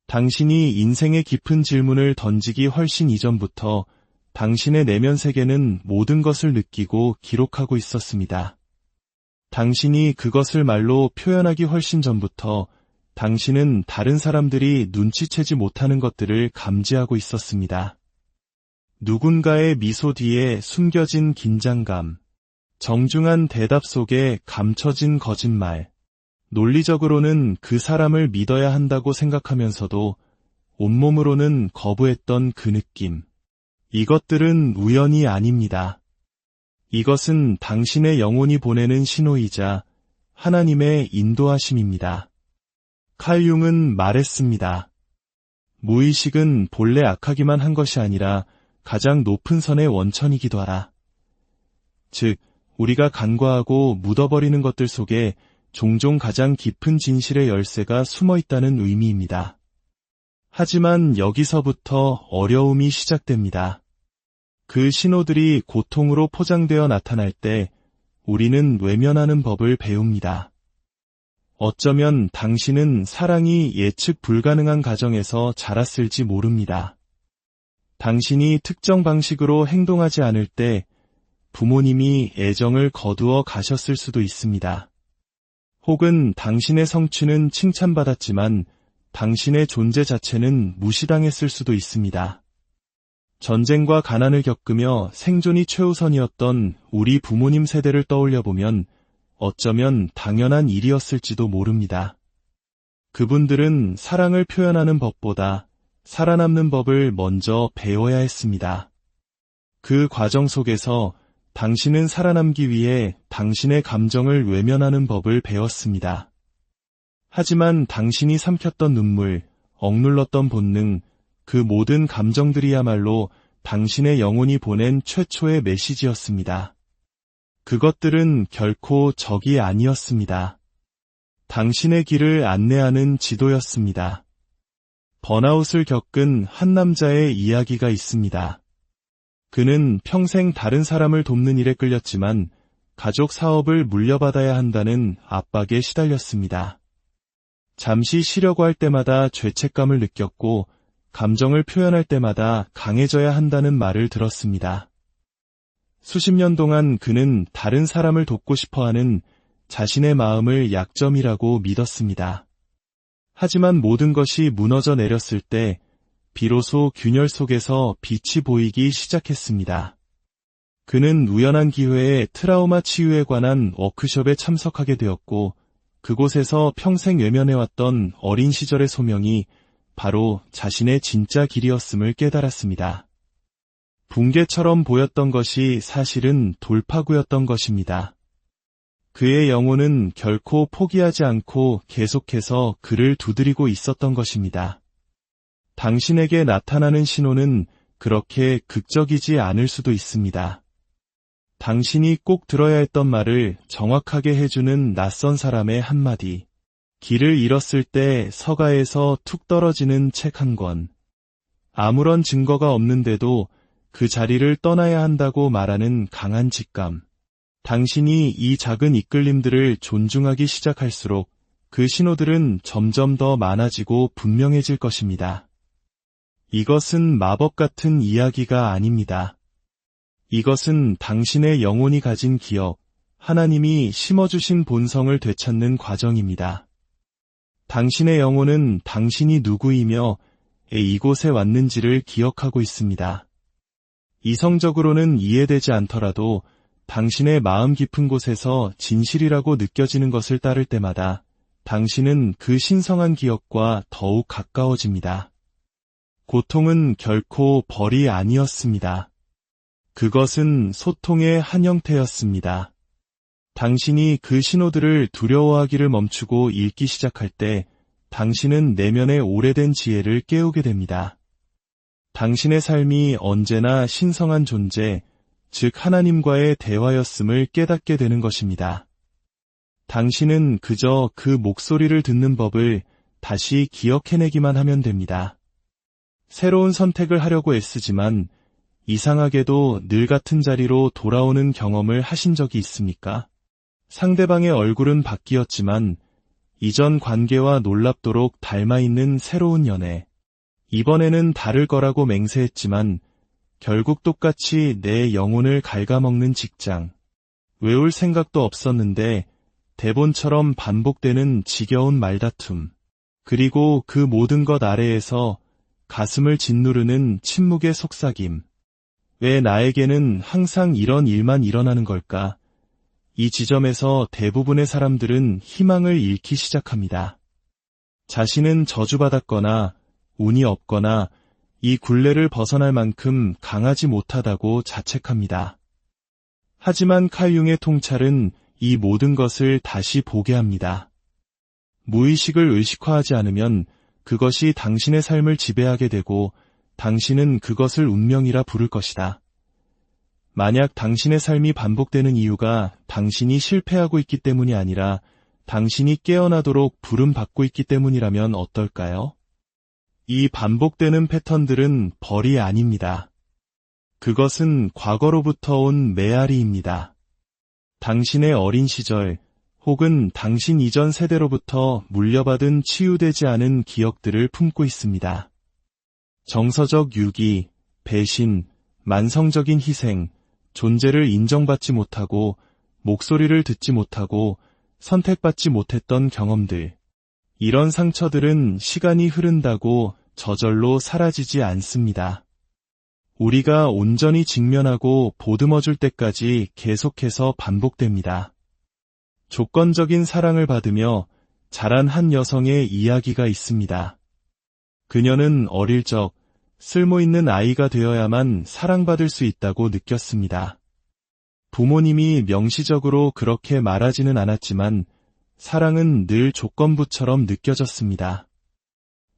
당신이 인생의 깊은 질문을 던지기 훨씬 이전부터 당신의 내면 세계는 모든 것을 느끼고 기록하고 있었습니다. 당신이 그것을 말로 표현하기 훨씬 전부터 당신은 다른 사람들이 눈치채지 못하는 것들을 감지하고 있었습니다. 누군가의 미소 뒤에 숨겨진 긴장감, 정중한 대답 속에 감춰진 거짓말. 논리적으로는 그 사람을 믿어야 한다고 생각하면서도 온몸으로는 거부했던 그 느낌. 이것들은 우연이 아닙니다. 이것은 당신의 영혼이 보내는 신호이자 하나님의 인도하심입니다. 칼 융은 말했습니다. 무의식은 본래 악하기만 한 것이 아니라 가장 높은 선의 원천이기도 하라. 즉, 우리가 간과하고 묻어버리는 것들 속에 종종 가장 깊은 진실의 열쇠가 숨어 있다는 의미입니다. 하지만 여기서부터 어려움이 시작됩니다. 그 신호들이 고통으로 포장되어 나타날 때 우리는 외면하는 법을 배웁니다. 어쩌면 당신은 사랑이 예측 불가능한 가정에서 자랐을지 모릅니다. 당신이 특정 방식으로 행동하지 않을 때 부모님이 애정을 거두어 가셨을 수도 있습니다. 혹은 당신의 성취는 칭찬받았지만 당신의 존재 자체는 무시당했을 수도 있습니다. 전쟁과 가난을 겪으며 생존이 최우선이었던 우리 부모님 세대를 떠올려보면 어쩌면 당연한 일이었을지도 모릅니다. 그분들은 사랑을 표현하는 법보다 살아남는 법을 먼저 배워야 했습니다. 그 과정 속에서 당신은 살아남기 위해 당신의 감정을 외면하는 법을 배웠습니다. 하지만 당신이 삼켰던 눈물, 억눌렀던 본능, 그 모든 감정들이야말로 당신의 영혼이 보낸 최초의 메시지였습니다. 그것들은 결코 적이 아니었습니다. 당신의 길을 안내하는 지도였습니다. 번아웃을 겪은 한 남자의 이야기가 있습니다. 그는 평생 다른 사람을 돕는 일에 끌렸지만 가족 사업을 물려받아야 한다는 압박에 시달렸습니다. 잠시 쉬려고 할 때마다 죄책감을 느꼈고 감정을 표현할 때마다 강해져야 한다는 말을 들었습니다. 수십 년 동안 그는 다른 사람을 돕고 싶어하는 자신의 마음을 약점이라고 믿었습니다. 하지만 모든 것이 무너져 내렸을 때 비로소 균열 속에서 빛이 보이기 시작했습니다. 그는 우연한 기회에 트라우마 치유에 관한 워크숍에 참석하게 되었고 그곳에서 평생 외면해왔던 어린 시절의 소명이 바로 자신의 진짜 길이었음을 깨달았습니다. 붕괴처럼 보였던 것이 사실은 돌파구였던 것입니다. 그의 영혼은 결코 포기하지 않고 계속해서 그를 두드리고 있었던 것입니다. 당신에게 나타나는 신호는 그렇게 극적이지 않을 수도 있습니다. 당신이 꼭 들어야 했던 말을 정확하게 해주는 낯선 사람의 한마디. 길을 잃었을 때 서가에서 툭 떨어지는 책 한 권. 아무런 증거가 없는데도 그 자리를 떠나야 한다고 말하는 강한 직감. 당신이 이 작은 이끌림들을 존중하기 시작할수록 그 신호들은 점점 더 많아지고 분명해질 것입니다. 이것은 마법 같은 이야기가 아닙니다. 이것은 당신의 영혼이 가진 기억, 하나님이 심어주신 본성을 되찾는 과정입니다. 당신의 영혼은 당신이 누구이며 이곳에 왔는지를 기억하고 있습니다. 이성적으로는 이해되지 않더라도 당신의 마음 깊은 곳에서 진실이라고 느껴지는 것을 따를 때마다 당신은 그 신성한 기억과 더욱 가까워집니다. 고통은 결코 벌이 아니었습니다. 그것은 소통의 한 형태였습니다. 당신이 그 신호들을 두려워하기를 멈추고 읽기 시작할 때 당신은 내면의 오래된 지혜를 깨우게 됩니다. 당신의 삶이 언제나 신성한 존재, 즉 하나님과의 대화였음을 깨닫게 되는 것입니다. 당신은 그저 그 목소리를 듣는 법을 다시 기억해내기만 하면 됩니다. 새로운 선택을 하려고 애쓰지만 이상하게도 늘 같은 자리로 돌아오는 경험을 하신 적이 있습니까? 상대방의 얼굴은 바뀌었지만 이전 관계와 놀랍도록 닮아있는 새로운 연애. 이번에는 다를 거라고 맹세했지만 결국 똑같이 내 영혼을 갉아먹는 직장. 외울 생각도 없었는데 대본처럼 반복되는 지겨운 말다툼. 그리고 그 모든 것 아래에서 가슴을 짓누르는 침묵의 속삭임. 왜 나에게는 항상 이런 일만 일어나는 걸까? 이 지점에서 대부분의 사람들은 희망을 잃기 시작합니다. 자신은 저주받았거나 운이 없거나 이 굴레를 벗어날 만큼 강하지 못하다고 자책합니다. 하지만 칼 융의 통찰은 이 모든 것을 다시 보게 합니다. 무의식을 의식화하지 않으면 그것이 당신의 삶을 지배하게 되고 당신은 그것을 운명이라 부를 것이다. 만약 당신의 삶이 반복되는 이유가 당신이 실패하고 있기 때문이 아니라 당신이 깨어나도록 부름받고 있기 때문이라면 어떨까요? 이 반복되는 패턴들은 벌이 아닙니다. 그것은 과거로부터 온 메아리입니다. 당신의 어린 시절 혹은 당신 이전 세대로부터 물려받은 치유되지 않은 기억들을 품고 있습니다. 정서적 유기, 배신, 만성적인 희생, 존재를 인정받지 못하고 목소리를 듣지 못하고 선택받지 못했던 경험들. 이런 상처들은 시간이 흐른다고 저절로 사라지지 않습니다. 우리가 온전히 직면하고 보듬어줄 때까지 계속해서 반복됩니다. 조건적인 사랑을 받으며 자란 한 여성의 이야기가 있습니다. 그녀는 어릴 적 쓸모있는 아이가 되어야만 사랑받을 수 있다고 느꼈습니다. 부모님이 명시적으로 그렇게 말하지는 않았지만 사랑은 늘 조건부처럼 느껴졌습니다.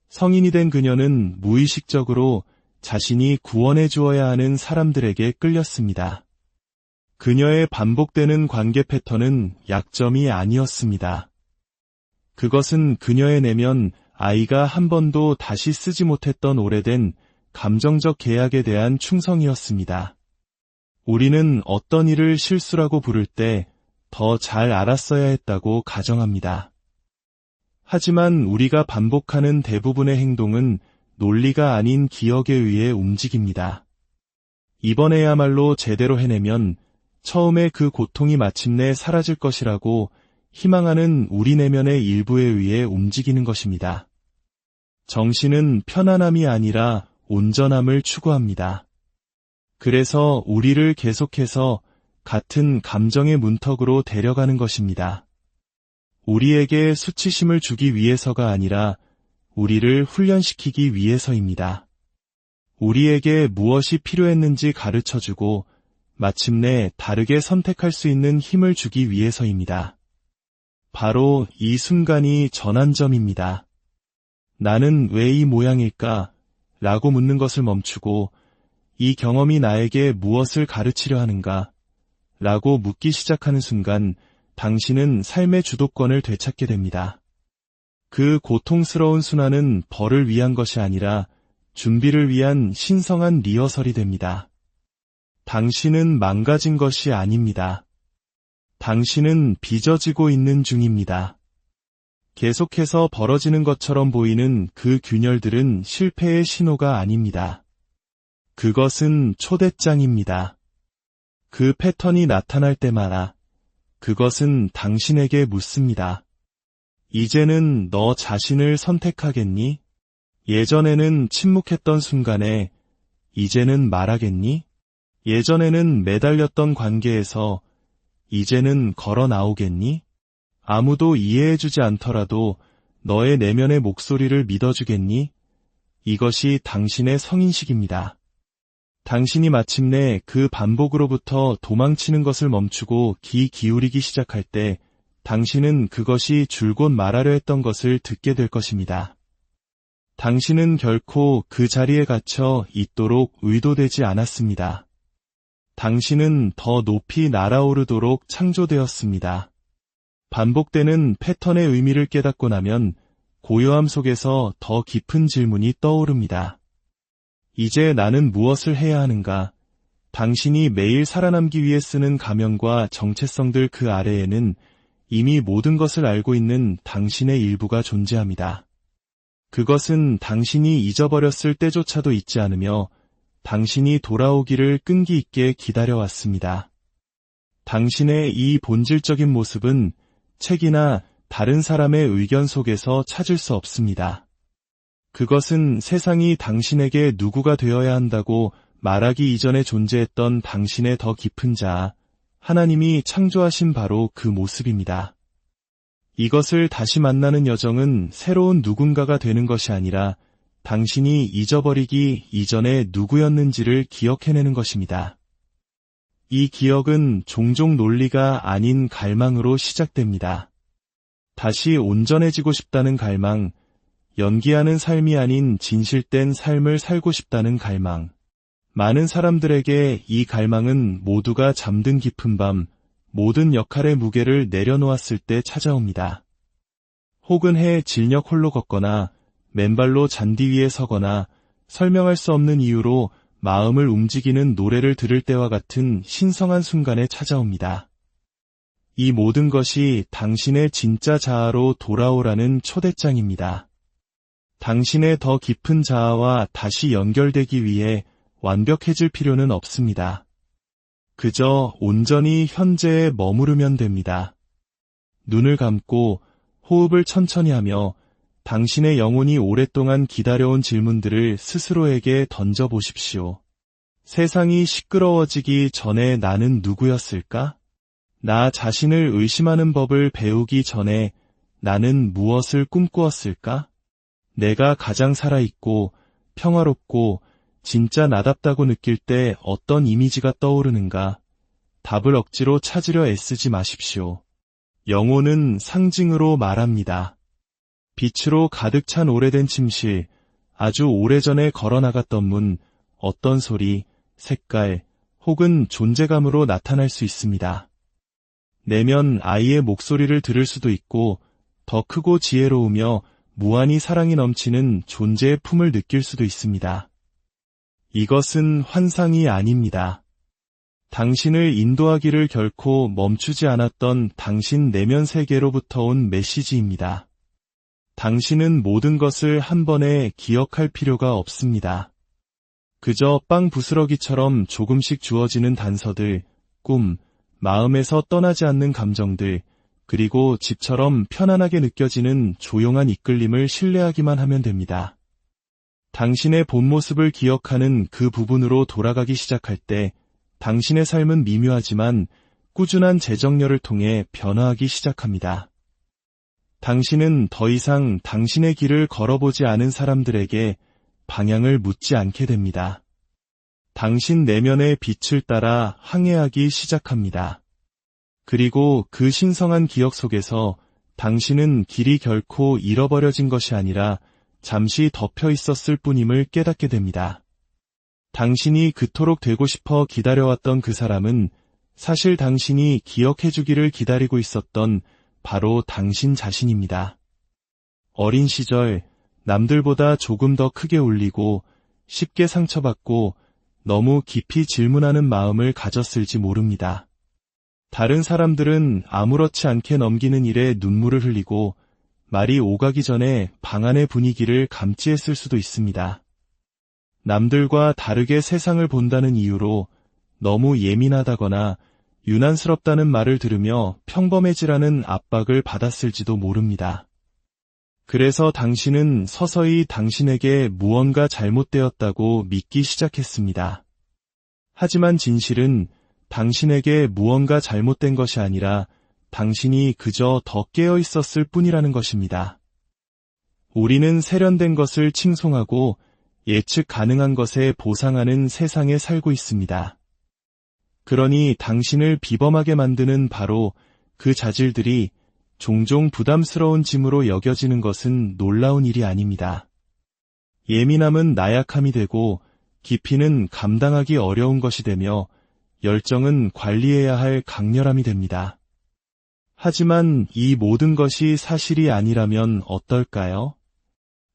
성인이 된 그녀는 무의식적으로 자신이 구원해 주어야 하는 사람들에게 끌렸습니다. 그녀의 반복되는 관계 패턴은 약점이 아니었습니다. 그것은 그녀의 내면 아이가 한 번도 다시 쓰지 못했던 오래된 감정적 계약에 대한 충성이었습니다. 우리는 어떤 일을 실수라고 부를 때 더 잘 알았어야 했다고 가정합니다. 하지만 우리가 반복하는 대부분의 행동은 논리가 아닌 기억에 의해 움직입니다. 이번에야말로 제대로 해내면 처음에 그 고통이 마침내 사라질 것이라고 희망하는 우리 내면의 일부에 의해 움직이는 것입니다. 정신은 편안함이 아니라 온전함을 추구합니다. 그래서 우리를 계속해서 같은 감정의 문턱으로 데려가는 것입니다. 우리에게 수치심을 주기 위해서가 아니라 우리를 훈련시키기 위해서입니다. 우리에게 무엇이 필요했는지 가르쳐주고 마침내 다르게 선택할 수 있는 힘을 주기 위해서입니다. 바로 이 순간이 전환점입니다. 나는 왜 이 모양일까? 라고 묻는 것을 멈추고 이 경험이 나에게 무엇을 가르치려 하는가? 라고 묻기 시작하는 순간 당신은 삶의 주도권을 되찾게 됩니다. 그 고통스러운 순환은 벌을 위한 것이 아니라 준비를 위한 신성한 리허설이 됩니다. 당신은 망가진 것이 아닙니다. 당신은 빚어지고 있는 중입니다. 계속해서 벌어지는 것처럼 보이는 그 균열들은 실패의 신호가 아닙니다. 그것은 초대장입니다. 그 패턴이 나타날 때마다 그것은 당신에게 묻습니다. 이제는 너 자신을 선택하겠니? 예전에는 침묵했던 순간에 이제는 말하겠니? 예전에는 매달렸던 관계에서 이제는 걸어 나오겠니? 아무도 이해해주지 않더라도 너의 내면의 목소리를 믿어주겠니? 이것이 당신의 성인식입니다. 당신이 마침내 그 반복으로부터 도망치는 것을 멈추고 귀 기울이기 시작할 때 당신은 그것이 줄곧 말하려 했던 것을 듣게 될 것입니다. 당신은 결코 그 자리에 갇혀 있도록 의도되지 않았습니다. 당신은 더 높이 날아오르도록 창조되었습니다. 반복되는 패턴의 의미를 깨닫고 나면 고요함 속에서 더 깊은 질문이 떠오릅니다. 이제 나는 무엇을 해야 하는가? 당신이 매일 살아남기 위해 쓰는 가명과 정체성들 그 아래에는 이미 모든 것을 알고 있는 당신의 일부가 존재합니다. 그것은 당신이 잊어버렸을 때조차도 잊지 않으며 당신이 돌아오기를 끈기 있게 기다려왔습니다. 당신의 이 본질적인 모습은 책이나 다른 사람의 의견 속에서 찾을 수 없습니다. 그것은 세상이 당신에게 누구가 되어야 한다고 말하기 이전에 존재했던 당신의 더 깊은 자아, 하나님이 창조하신 바로 그 모습입니다. 이것을 다시 만나는 여정은 새로운 누군가가 되는 것이 아니라 당신이 잊어버리기 이전에 누구였는지를 기억해내는 것입니다. 이 기억은 종종 논리가 아닌 갈망으로 시작됩니다. 다시 온전해지고 싶다는 갈망, 연기하는 삶이 아닌 진실된 삶을 살고 싶다는 갈망. 많은 사람들에게 이 갈망은 모두가 잠든 깊은 밤, 모든 역할의 무게를 내려놓았을 때 찾아옵니다. 혹은 해에 진력 홀로 걷거나 맨발로 잔디 위에 서거나 설명할 수 없는 이유로 마음을 움직이는 노래를 들을 때와 같은 신성한 순간에 찾아옵니다. 이 모든 것이 당신의 진짜 자아로 돌아오라는 초대장입니다. 당신의 더 깊은 자아와 다시 연결되기 위해 완벽해질 필요는 없습니다. 그저 온전히 현재에 머무르면 됩니다. 눈을 감고 호흡을 천천히 하며 당신의 영혼이 오랫동안 기다려온 질문들을 스스로에게 던져보십시오. 세상이 시끄러워지기 전에 나는 누구였을까? 나 자신을 의심하는 법을 배우기 전에 나는 무엇을 꿈꾸었을까? 내가 가장 살아있고 평화롭고 진짜 나답다고 느낄 때 어떤 이미지가 떠오르는가? 답을 억지로 찾으려 애쓰지 마십시오. 영혼은 상징으로 말합니다. 빛으로 가득 찬 오래된 침실, 아주 오래전에 걸어나갔던 문, 어떤 소리, 색깔, 혹은 존재감으로 나타날 수 있습니다. 내면 아이의 목소리를 들을 수도 있고, 더 크고 지혜로우며 무한히 사랑이 넘치는 존재의 품을 느낄 수도 있습니다. 이것은 환상이 아닙니다. 당신을 인도하기를 결코 멈추지 않았던 당신 내면 세계로부터 온 메시지입니다. 당신은 모든 것을 한 번에 기억할 필요가 없습니다. 그저 빵 부스러기처럼 조금씩 주어지는 단서들, 꿈, 마음에서 떠나지 않는 감정들, 그리고 집처럼 편안하게 느껴지는 조용한 이끌림을 신뢰하기만 하면 됩니다. 당신의 본 모습을 기억하는 그 부분으로 돌아가기 시작할 때 당신의 삶은 미묘하지만 꾸준한 재정렬을 통해 변화하기 시작합니다. 당신은 더 이상 당신의 길을 걸어보지 않은 사람들에게 방향을 묻지 않게 됩니다. 당신 내면의 빛을 따라 항해하기 시작합니다. 그리고 그 신성한 기억 속에서 당신은 길이 결코 잃어버려진 것이 아니라 잠시 덮여 있었을 뿐임을 깨닫게 됩니다. 당신이 그토록 되고 싶어 기다려왔던 그 사람은 사실 당신이 기억해주기를 기다리고 있었던 바로 당신 자신입니다. 어린 시절 남들보다 조금 더 크게 울리고 쉽게 상처받고 너무 깊이 질문하는 마음을 가졌을지 모릅니다. 다른 사람들은 아무렇지 않게 넘기는 일에 눈물을 흘리고 말이 오가기 전에 방 안의 분위기를 감지했을 수도 있습니다. 남들과 다르게 세상을 본다는 이유로 너무 예민하다거나 유난스럽다는 말을 들으며 평범해지라는 압박을 받았을지도 모릅니다. 그래서 당신은 서서히 당신에게 무언가 잘못되었다고 믿기 시작했습니다. 하지만 진실은 당신에게 무언가 잘못된 것이 아니라 당신이 그저 더 깨어 있었을 뿐이라는 것입니다. 우리는 세련된 것을 칭송하고 예측 가능한 것에 보상하는 세상에 살고 있습니다. 그러니 당신을 비범하게 만드는 바로 그 자질들이 종종 부담스러운 짐으로 여겨지는 것은 놀라운 일이 아닙니다. 예민함은 나약함이 되고 깊이는 감당하기 어려운 것이 되며 열정은 관리해야 할 강렬함이 됩니다. 하지만 이 모든 것이 사실이 아니라면 어떨까요?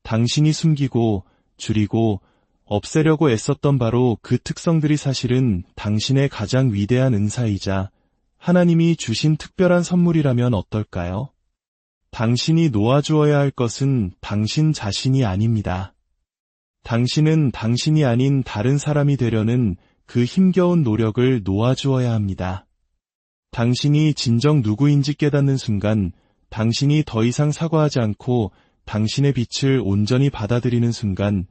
당신이 숨기고 줄이고 없애려고 애썼던 바로 그 특성들이 사실은 당신의 가장 위대한 은사이자 하나님이 주신 특별한 선물이라면 어떨까요? 당신이 놓아주어야 할 것은 당신 자신이 아닙니다. 당신은 당신이 아닌 다른 사람이 되려는 그 힘겨운 노력을 놓아주어야 합니다. 당신이 진정 누구인지 깨닫는 순간, 당신이 더 이상 사과하지 않고 당신의 빛을 온전히 받아들이는 순간,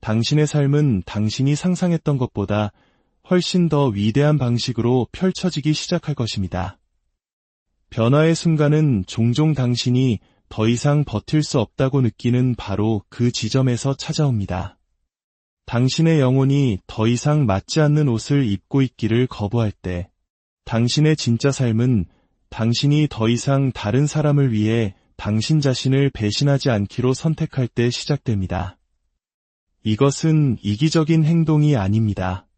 당신의 삶은 당신이 상상했던 것보다 훨씬 더 위대한 방식으로 펼쳐지기 시작할 것입니다. 변화의 순간은 종종 당신이 더 이상 버틸 수 없다고 느끼는 바로 그 지점에서 찾아옵니다. 당신의 영혼이 더 이상 맞지 않는 옷을 입고 있기를 거부할 때, 당신의 진짜 삶은 당신이 더 이상 다른 사람을 위해 당신 자신을 배신하지 않기로 선택할 때 시작됩니다. 이것은 이기적인 행동이 아닙니다.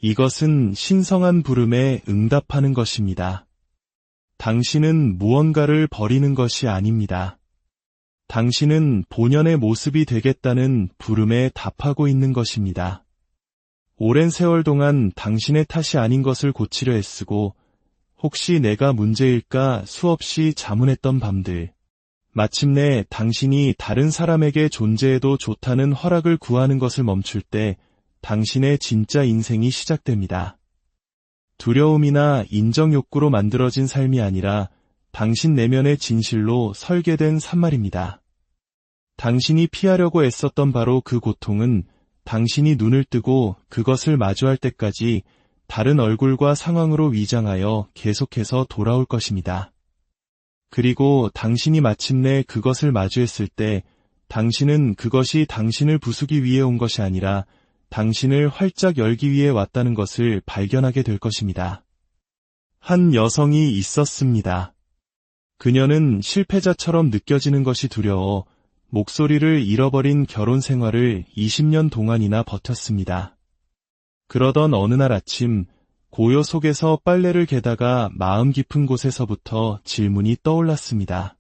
이것은 신성한 부름에 응답하는 것입니다. 당신은 무언가를 버리는 것이 아닙니다. 당신은 본연의 모습이 되겠다는 부름에 답하고 있는 것입니다. 오랜 세월 동안 당신의 탓이 아닌 것을 고치려 애쓰고 혹시 내가 문제일까 수없이 자문했던 밤들, 마침내 당신이 다른 사람에게 존재해도 좋다는 허락을 구하는 것을 멈출 때 당신의 진짜 인생이 시작됩니다. 두려움이나 인정 욕구로 만들어진 삶이 아니라 당신 내면의 진실로 설계된 산말입니다. 당신이 피하려고 애썼던 바로 그 고통은 당신이 눈을 뜨고 그것을 마주할 때까지 다른 얼굴과 상황으로 위장하여 계속해서 돌아올 것입니다. 그리고 당신이 마침내 그것을 마주했을 때 당신은 그것이 당신을 부수기 위해 온 것이 아니라 당신을 활짝 열기 위해 왔다는 것을 발견하게 될 것입니다. 한 여성이 있었습니다. 그녀는 실패자처럼 느껴지는 것이 두려워 목소리를 잃어버린 결혼 생활을 20년 동안이나 버텼습니다. 그러던 어느 날 아침, 고요 속에서 빨래를 개다가 마음 깊은 곳에서부터 질문이 떠올랐습니다.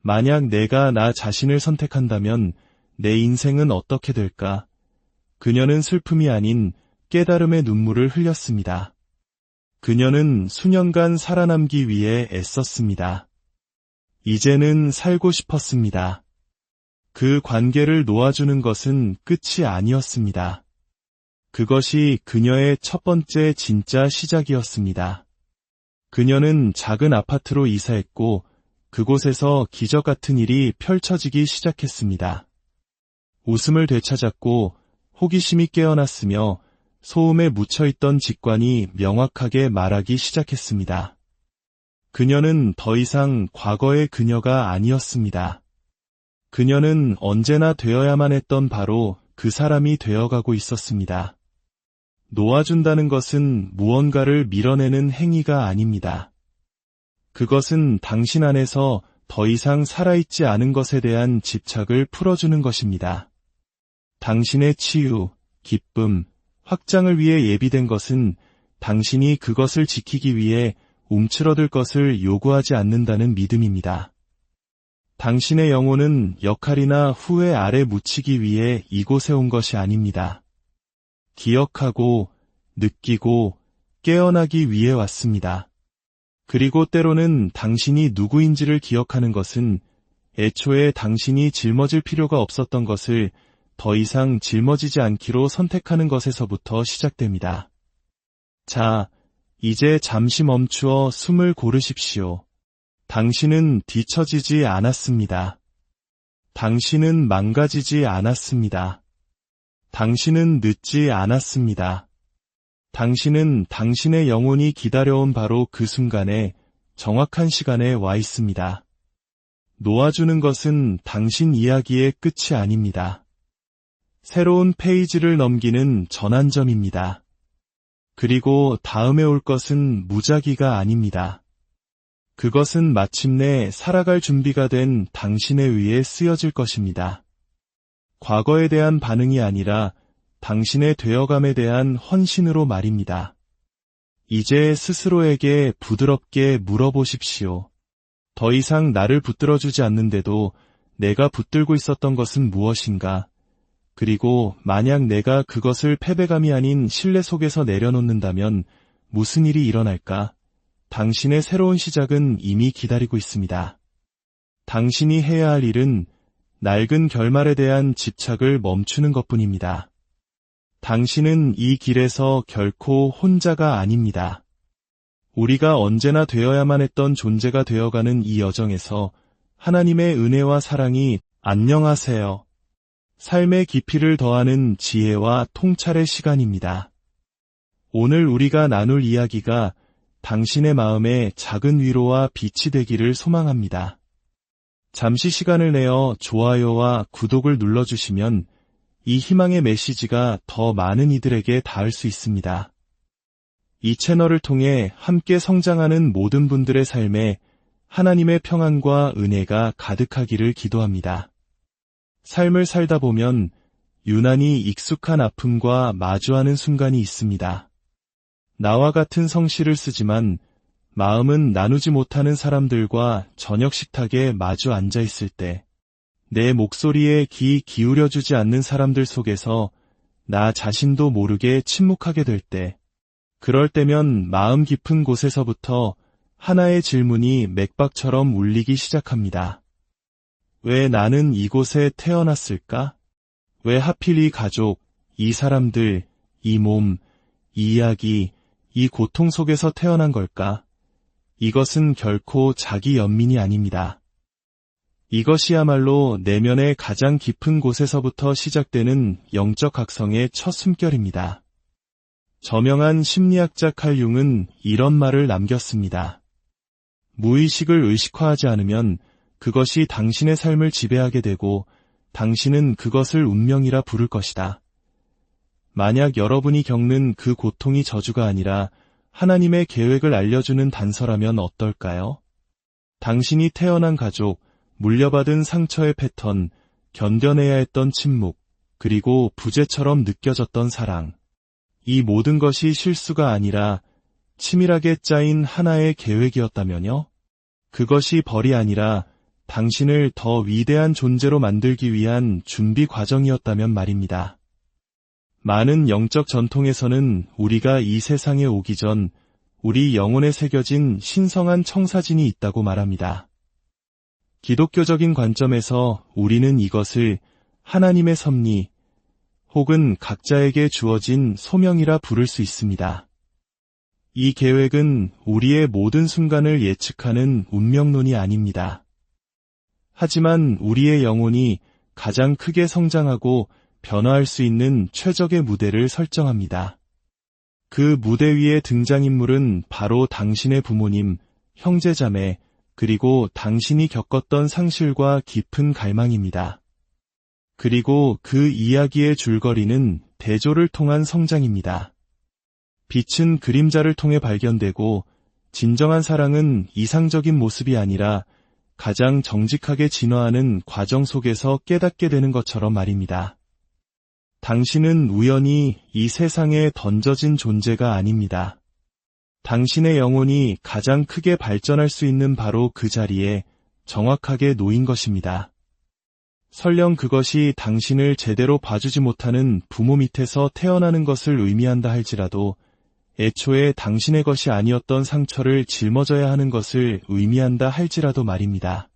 만약 내가 나 자신을 선택한다면 내 인생은 어떻게 될까? 그녀는 슬픔이 아닌 깨달음의 눈물을 흘렸습니다. 그녀는 수년간 살아남기 위해 애썼습니다. 이제는 살고 싶었습니다. 그 관계를 놓아주는 것은 끝이 아니었습니다. 그것이 그녀의 첫 번째 진짜 시작이었습니다. 그녀는 작은 아파트로 이사했고 그곳에서 기적 같은 일이 펼쳐지기 시작했습니다. 웃음을 되찾았고 호기심이 깨어났으며 소음에 묻혀있던 직관이 명확하게 말하기 시작했습니다. 그녀는 더 이상 과거의 그녀가 아니었습니다. 그녀는 언제나 되어야만 했던 바로 그 사람이 되어가고 있었습니다. 놓아준다는 것은 무언가를 밀어내는 행위가 아닙니다. 그것은 당신 안에서 더 이상 살아있지 않은 것에 대한 집착을 풀어주는 것입니다. 당신의 치유, 기쁨, 확장을 위해 예비된 것은 당신이 그것을 지키기 위해 움츠러들 것을 요구하지 않는다는 믿음입니다. 당신의 영혼은 역할이나 후회 아래 묻히기 위해 이곳에 온 것이 아닙니다. 기억하고, 느끼고, 깨어나기 위해 왔습니다. 그리고 때로는 당신이 누구인지를 기억하는 것은 애초에 당신이 짊어질 필요가 없었던 것을 더 이상 짊어지지 않기로 선택하는 것에서부터 시작됩니다. 자, 이제 잠시 멈추어 숨을 고르십시오. 당신은 뒤처지지 않았습니다. 당신은 망가지지 않았습니다. 당신은 늦지 않았습니다. 당신은 당신의 영혼이 기다려온 바로 그 순간에 정확한 시간에 와 있습니다. 놓아주는 것은 당신 이야기의 끝이 아닙니다. 새로운 페이지를 넘기는 전환점입니다. 그리고 다음에 올 것은 무작위가 아닙니다. 그것은 마침내 살아갈 준비가 된 당신에 의해 쓰여질 것입니다. 과거에 대한 반응이 아니라 당신의 되어감에 대한 헌신으로 말입니다. 이제 스스로에게 부드럽게 물어보십시오. 더 이상 나를 붙들어주지 않는데도 내가 붙들고 있었던 것은 무엇인가? 그리고 만약 내가 그것을 패배감이 아닌 신뢰 속에서 내려놓는다면 무슨 일이 일어날까? 당신의 새로운 시작은 이미 기다리고 있습니다. 당신이 해야 할 일은 낡은 결말에 대한 집착을 멈추는 것뿐입니다. 당신은 이 길에서 결코 혼자가 아닙니다. 우리가 언제나 되어야만 했던 존재가 되어가는 이 여정에서 하나님의 은혜와 사랑이 안녕하세요. 삶의 깊이를 더하는 지혜와 통찰의 시간입니다. 오늘 우리가 나눌 이야기가 당신의 마음에 작은 위로와 빛이 되기를 소망합니다. 잠시 시간을 내어 좋아요와 구독을 눌러주시면 이 희망의 메시지가 더 많은 이들에게 닿을 수 있습니다. 이 채널을 통해 함께 성장하는 모든 분들의 삶에 하나님의 평안과 은혜가 가득하기를 기도합니다. 삶을 살다 보면 유난히 익숙한 아픔과 마주하는 순간이 있습니다. 나와 같은 성씨를 쓰지만 마음은 나누지 못하는 사람들과 저녁 식탁에 마주 앉아 있을 때, 내 목소리에 귀 기울여주지 않는 사람들 속에서 나 자신도 모르게 침묵하게 될 때, 그럴 때면 마음 깊은 곳에서부터 하나의 질문이 맥박처럼 울리기 시작합니다. 왜 나는 이곳에 태어났을까? 왜 하필 이 가족, 이 사람들, 이 몸, 이 이야기, 이 고통 속에서 태어난 걸까? 이것은 결코 자기 연민이 아닙니다. 이것이야말로 내면의 가장 깊은 곳에서부터 시작되는 영적 각성의 첫 숨결입니다. 저명한 심리학자 칼 융은 이런 말을 남겼습니다. 무의식을 의식화하지 않으면 그것이 당신의 삶을 지배하게 되고 당신은 그것을 운명이라 부를 것이다. 만약 여러분이 겪는 그 고통이 저주가 아니라 하나님의 계획을 알려주는 단서라면 어떨까요? 당신이 태어난 가족, 물려받은 상처의 패턴, 견뎌내야 했던 침묵, 그리고 부재처럼 느껴졌던 사랑. 이 모든 것이 실수가 아니라 치밀하게 짜인 하나의 계획이었다면요? 그것이 벌이 아니라 당신을 더 위대한 존재로 만들기 위한 준비 과정이었다면 말입니다. 많은 영적 전통에서는 우리가 이 세상에 오기 전 우리 영혼에 새겨진 신성한 청사진이 있다고 말합니다. 기독교적인 관점에서 우리는 이것을 하나님의 섭리 혹은 각자에게 주어진 소명이라 부를 수 있습니다. 이 계획은 우리의 모든 순간을 예측하는 운명론이 아닙니다. 하지만 우리의 영혼이 가장 크게 성장하고 변화할 수 있는 최적의 무대를 설정합니다. 그 무대 위의 등장인물은 바로 당신의 부모님, 형제자매, 그리고 당신이 겪었던 상실과 깊은 갈망입니다. 그리고 그 이야기의 줄거리는 대조를 통한 성장입니다. 빛은 그림자를 통해 발견되고 진정한 사랑은 이상적인 모습이 아니라 가장 정직하게 진화하는 과정 속에서 깨닫게 되는 것처럼 말입니다. 당신은 우연히 이 세상에 던져진 존재가 아닙니다. 당신의 영혼이 가장 크게 발전할 수 있는 바로 그 자리에 정확하게 놓인 것입니다. 설령 그것이 당신을 제대로 봐주지 못하는 부모 밑에서 태어나는 것을 의미한다 할지라도 애초에 당신의 것이 아니었던 상처를 짊어져야 하는 것을 의미한다 할지라도 말입니다.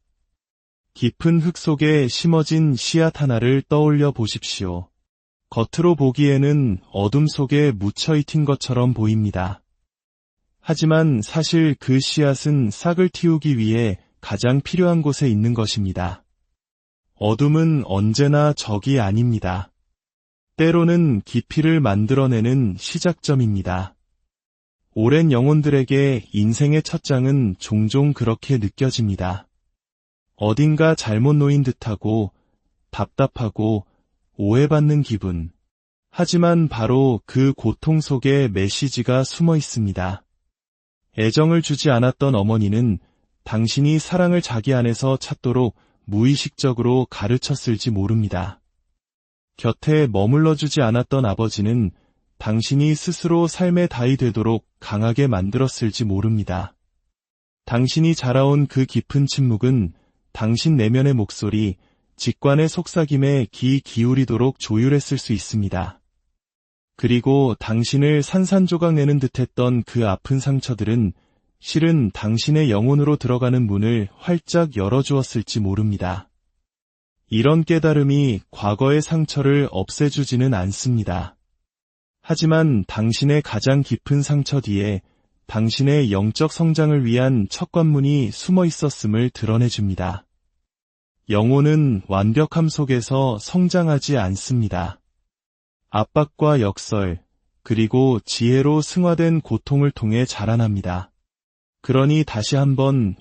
깊은 흙 속에 심어진 씨앗 하나를 떠올려 보십시오. 겉으로 보기에는 어둠 속에 묻혀있는 것처럼 보입니다. 하지만 사실 그 씨앗은 싹을 틔우기 위해 가장 필요한 곳에 있는 것입니다. 어둠은 언제나 적이 아닙니다. 때로는 깊이를 만들어내는 시작점입니다. 오랜 영혼들에게 인생의 첫 장은 종종 그렇게 느껴집니다. 어딘가 잘못 놓인 듯하고 답답하고 오해받는 기분. 하지만 바로 그 고통 속에 메시지가 숨어 있습니다. 애정을 주지 않았던 어머니는 당신이 사랑을 자기 안에서 찾도록 무의식적으로 가르쳤을지 모릅니다. 곁에 머물러주지 않았던 아버지는 당신이 스스로 삶의 다이 되도록 강하게 만들었을지 모릅니다. 당신이 자라온 그 깊은 침묵은 당신 내면의 목소리, 직관의 속삭임에 귀 기울이도록 조율했을 수 있습니다. 그리고 당신을 산산조각 내는 듯했던 그 아픈 상처들은 실은 당신의 영혼으로 들어가는 문을 활짝 열어주었을지 모릅니다. 이런 깨달음이 과거의 상처를 없애주지는 않습니다. 하지만 당신의 가장 깊은 상처 뒤에 당신의 영적 성장을 위한 첫 관문이 숨어 있었음을 드러내줍니다. 영혼은 완벽함 속에서 성장하지 않습니다. 압박과 역설, 그리고 지혜로 승화된 고통을 통해 자라납니다. 그러니 다시 한번